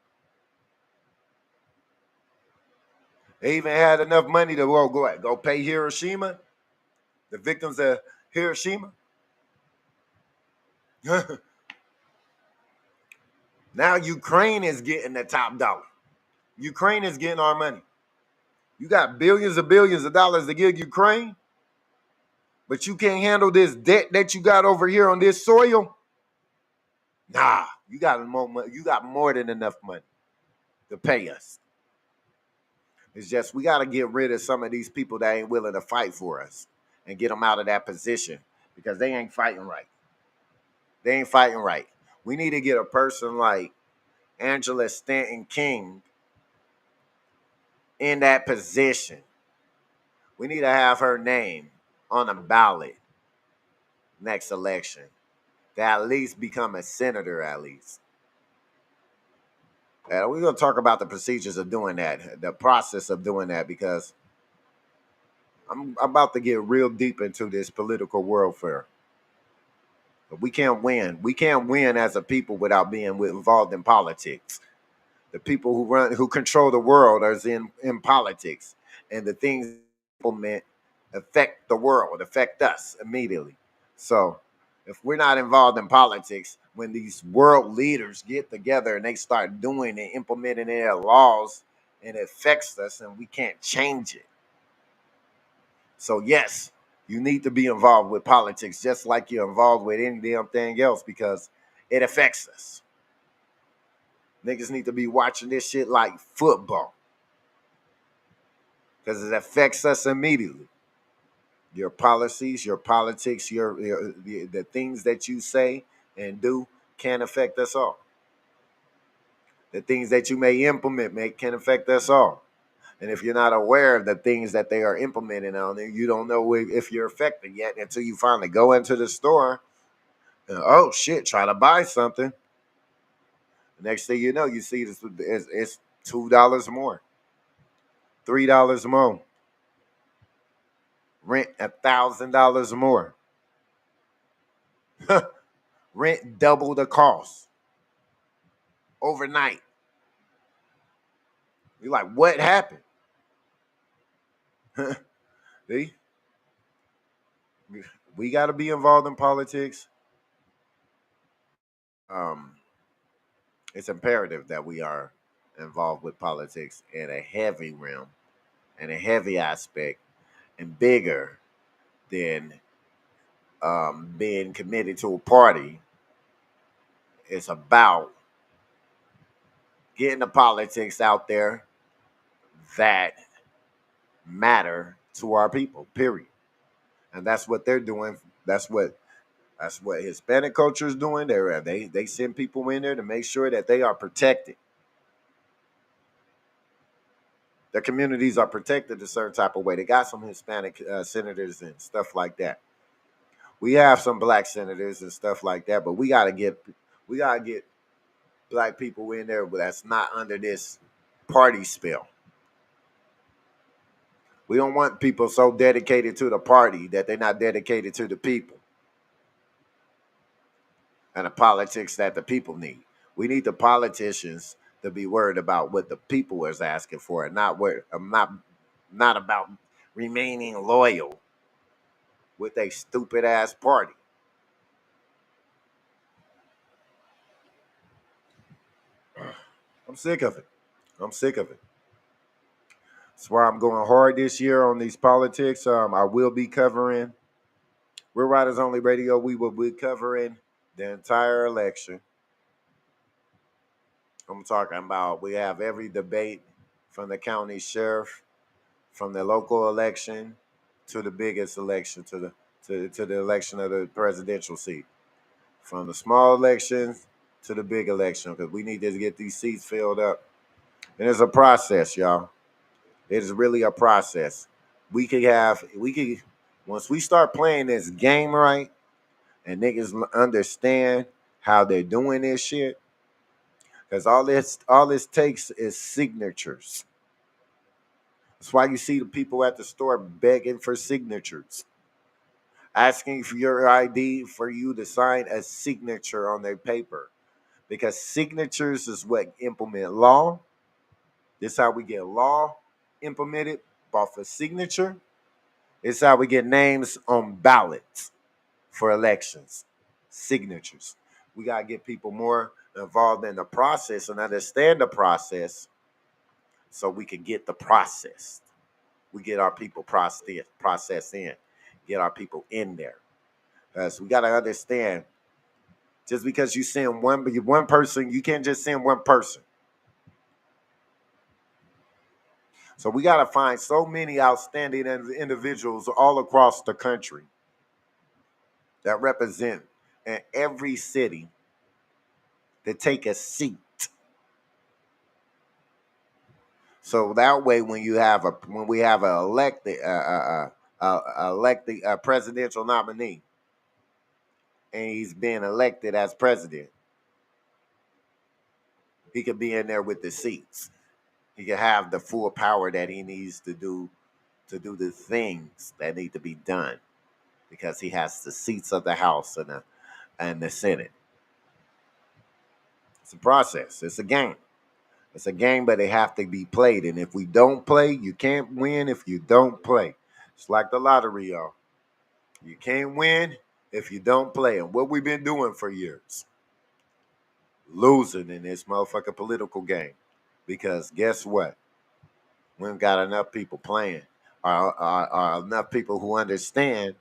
[SPEAKER 1] They even had enough money to go pay Hiroshima, the victims of Hiroshima. Now Ukraine is getting the top dollar. Ukraine is getting our money. You got billions of dollars to give Ukraine, but you can't handle this debt that you got over here on this soil. Nah, you got more than enough money to pay us. It's just we got to get rid of some of these people that ain't willing to fight for us and get them out of that position because they ain't fighting right. They ain't fighting right. We need to get a person like Angela Stanton King in that position. We need to have her name on a ballot next election to at least become a senator at least. And we're going to talk about the procedures of doing that, the process of doing that, because I'm about to get real deep into this political warfare. But we can't win. We can't win as a people without being involved in politics. The people who control the world are in politics, and the things implement affect the world, affect us immediately. So if we're not involved in politics, when these world leaders get together and they start doing and implementing their laws, it affects us and we can't change it. So yes, you need to be involved with politics just like you're involved with any damn thing else because it affects us. Niggas need to be watching this shit like football because it affects us immediately. Your policies, your politics, the things that you say and do can affect us all. The things that you may implement can affect us all. And if you're not aware of the things that they are implementing on there, you don't know if you're affected yet until you finally go into the store and, oh shit, try to buy something. The next thing you know, you see it's $2 more, $3 more. Rent $1,000 more. Rent double the cost overnight. You're like, what happened? See? We got to be involved in politics. It's imperative that we are involved with politics in a heavy realm and a heavy aspect and bigger than being committed to a party. It's about getting the politics out there that matter to our people, period. And that's what they're doing. That's what Hispanic culture is doing. They send people in there to make sure that they are protected. Their communities are protected a certain type of way. They got some Hispanic senators and stuff like that. We have some black senators and stuff like that, but we gotta get black people in there that's not under this party spell. We don't want people so dedicated to the party that they're not dedicated to the people and the politics that the people need. We need the politicians to be worried about what the people is asking for, and not about remaining loyal with a stupid ass party. I'm sick of it. I'm sick of it. That's why I'm going hard this year on these politics. I will be covering. We're Riders Only Radio. We will be covering the entire election. I'm talking about we have every debate from the county sheriff, from the local election to the biggest election, to the election of the presidential seat. From the small elections to the big election because we need to get these seats filled up. And it's a process, y'all. It is really a process. Once we start playing this game right and niggas understand how they're doing this shit, because all this takes is signatures. That's why you see the people at the store begging for signatures, asking for your ID for you to sign a signature on their paper. Because signatures is what implement law. This is how we get law implemented off a signature. It's how we get names on ballots for elections. Signatures. We got to get people more involved in the process and understand the process so we can get the process. We get our people process in, get our people in there. So we got to understand, just because you send one person, you can't just send one person. So we got to find so many outstanding individuals all across the country that represent in every city to take a seat. So that way, when we have an elected presidential nominee, and he's being elected as president, he could be in there with the seats. He can have the full power that he needs to do the things that need to be done, because he has the seats of the House and the Senate. It's a process. It's a game. It's a game, but it have to be played. And if we don't play, you can't win if you don't play. It's like the lottery, y'all. You can't win if you don't play. And what we've been doing for years, losing in this motherfucking political game. Because guess what? We ain't got enough people playing, or enough people who understand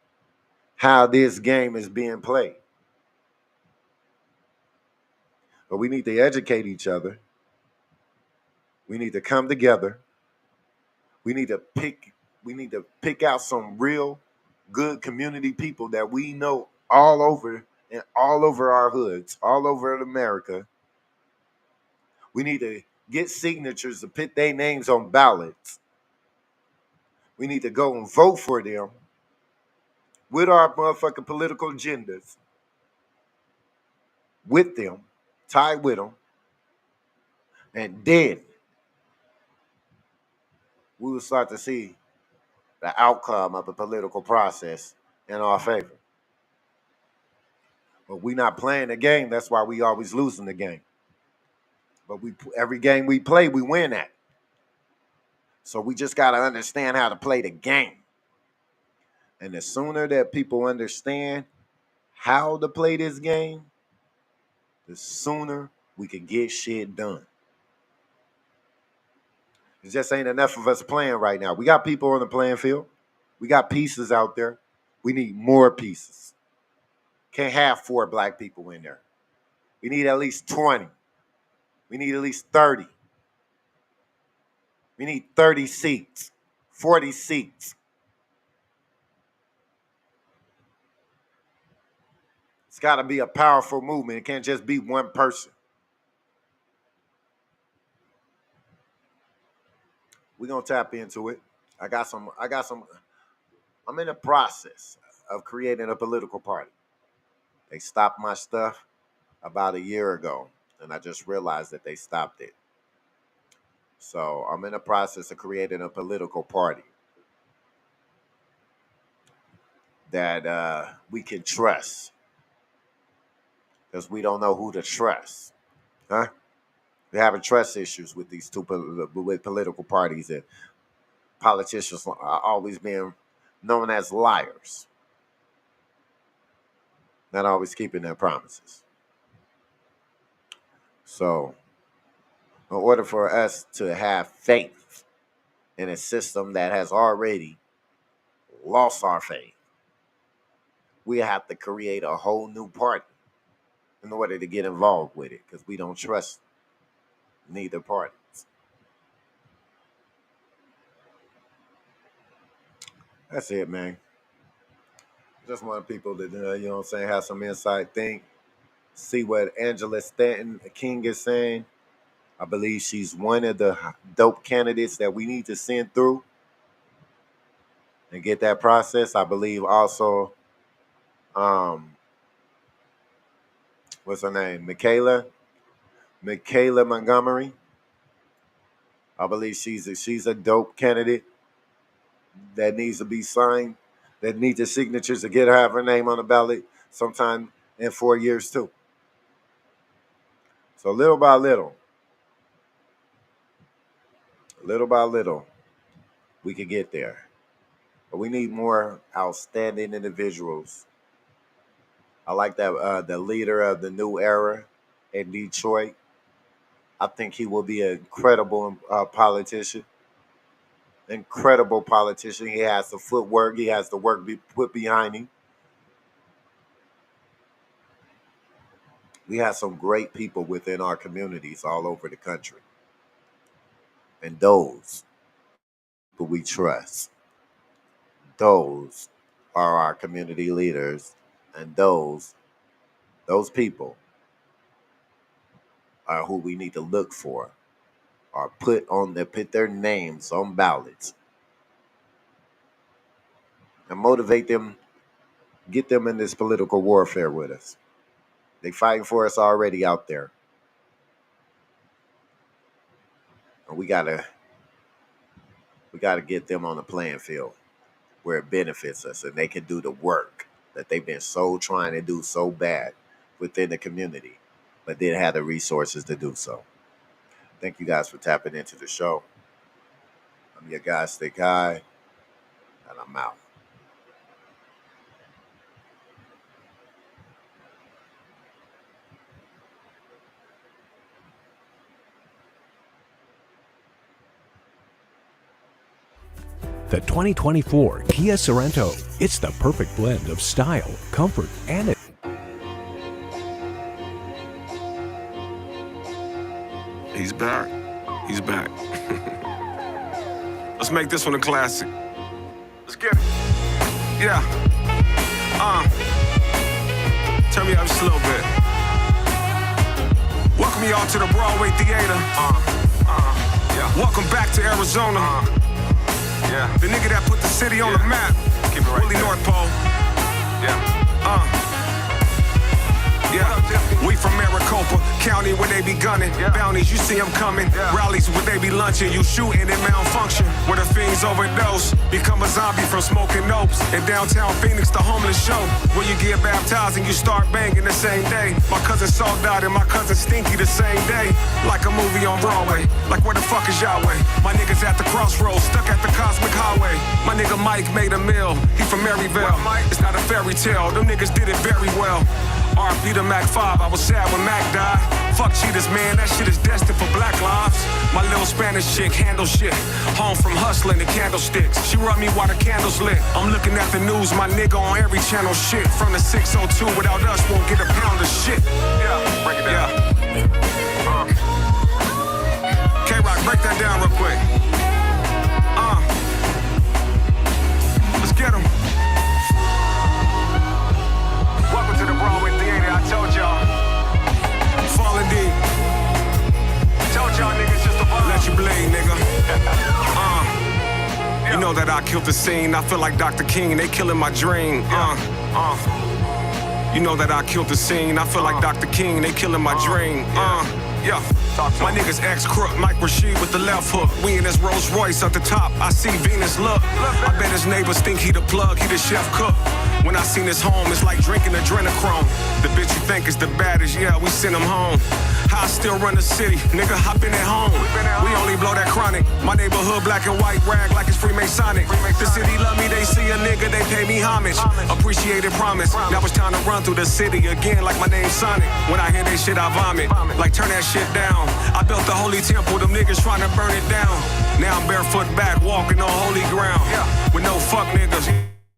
[SPEAKER 1] how this game is being played. But we need to educate each other. We need to come together. We need to pick out some real good community people that we know all over our hoods, all over America. We need to get signatures to put their names on ballots. We need to go and vote for them with our motherfucking political agendas, with them, tied with them, and then we will start to see the outcome of the political process in our favor. But we're not playing the game. That's why we always losing the game. But every game we play, we win at. So we just got to understand how to play the game. And the sooner that people understand how to play this game, the sooner we can get shit done. It just ain't enough of us playing right now. We got people on the playing field. We got pieces out there. We need more pieces. Can't have 4 black people in there. We need at least 20. We need at least 30. We need 30 seats, 40 seats. It's got to be a powerful movement. It can't just be one person. We're going to tap into it. I'm in the process of creating a political party. They stopped my stuff about a year ago, and I just realized that they stopped it. So I'm in the process of creating a political party that we can trust, because we don't know who to trust. Huh? We're having trust issues with these with political parties, and politicians are always being known as liars, not always keeping their promises. So in order for us to have faith in a system that has already lost our faith, we have to create a whole new party in order to get involved with it, because we don't trust neither parties. That's it, man. Just want people to, you know what I'm saying, have some insight, think, see what Angela Stanton King is saying. I believe she's one of the dope candidates that we need to send through and get that process. I believe also, what's her name? Michaela Montgomery. I believe she's a dope candidate that needs to be signed, that needs the signatures to have her name on the ballot sometime in 4 years too. So little by little, we could get there. But we need more outstanding individuals. I like that the leader of the new era in Detroit. I think he will be an incredible politician. Incredible politician. He has the footwork. He has the work put behind him. We have some great people within our communities all over the country. And those who we trust, those are our community leaders. And those people are who we need to look for, or put their names on ballots and motivate them, get them in this political warfare with us. They fighting for us already out there. And we gotta get them on the playing field where it benefits us and they can do the work that they've been trying to do so bad within the community, but didn't have the resources to do so. Thank you guys for tapping into the show. I'm your guy, Stick High, and I'm out.
[SPEAKER 11] The 2024 Kia Sorento. It's the perfect blend of style, comfort, and
[SPEAKER 4] He's back. He's back. Let's make this one a classic. Let's get it. Yeah. Turn me up just a little bit. Welcome y'all to the Broadway Theater. Yeah. Welcome back to Arizona. Yeah. The nigga that put the city on the map. Keep it right Willie North Pole. Yeah. Yeah, we from Maricopa County where they be gunning. Bounties, you see them coming. Rallies where they be lunching. You shooting and malfunction. Where the fiends overdose. Become a zombie from smoking nopes. In downtown Phoenix, the homeless show. Where you get baptized and you start banging the same day. My cousin Saul died and my cousin Stinky the same day. Like a movie on Broadway. Like where the fuck is Yahweh? My niggas at the crossroads, stuck at the cosmic highway. My nigga Mike made a meal. He from Maryville. It's not a fairy tale. Them niggas did it very well. R.P. to Mac 5, I was sad when Mac died. Fuck cheaters, man, that shit is destined for black lives. My little Spanish chick handle shit. Home from hustling the candlesticks. She run me while the candles lit. I'm looking at the news, my nigga on every channel shit. From the 602, without us, won't get a pound of shit. Yeah, break it down. K-Rock, break that down real quick. Let's get him. Welcome to the Broadway Theater, I told y'all. Falling deep. Told y'all niggas just a vibe. Let you bleed, nigga. You know that I killed the scene. I feel like Dr. King, they killing my dream. You know that I killed the scene. I feel like Dr. King, they killing my dream. Yeah. My niggas ex-crook, Mike Rashid with the left hook. We in this Rolls Royce at the top, I see Venus look. I bet his neighbors think he the plug, he the chef cook. When I seen his home, it's like drinking adrenochrome. The bitch you think is the baddest, yeah, we send him home. I still run the city, nigga, hop in at home. We only blow that chronic. My neighborhood black and white rag like it's Freemasonic. The city love me, they see a nigga, they pay me homage. Appreciated promise. Now it's time to run through the city again like my name's Sonic. When I hear they shit, I vomit. Like turn that shit down. I built the holy temple, them niggas trying to burn it down. Now I'm barefoot back, walking on holy ground. With no fuck niggas,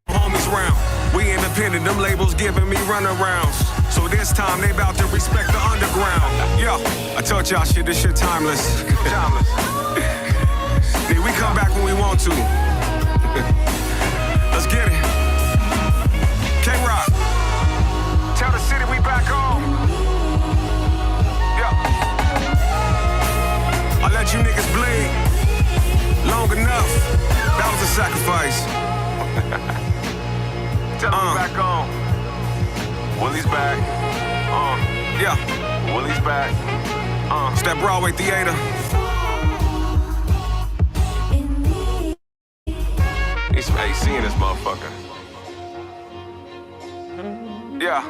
[SPEAKER 4] homies round. We independent, them labels giving me runarounds. So this time they bout to respect the underground. Yo, I told y'all shit, this shit timeless. Timeless. Yeah, we come back when we want to. Let's get it. K-Rock. Tell the city we back on. sacrifice.
[SPEAKER 3] Tell him back on. Willie's back.
[SPEAKER 4] Yeah.
[SPEAKER 3] Willie's back.
[SPEAKER 4] It's that Broadway theater.
[SPEAKER 3] Need some AC in this motherfucker.
[SPEAKER 4] Yeah.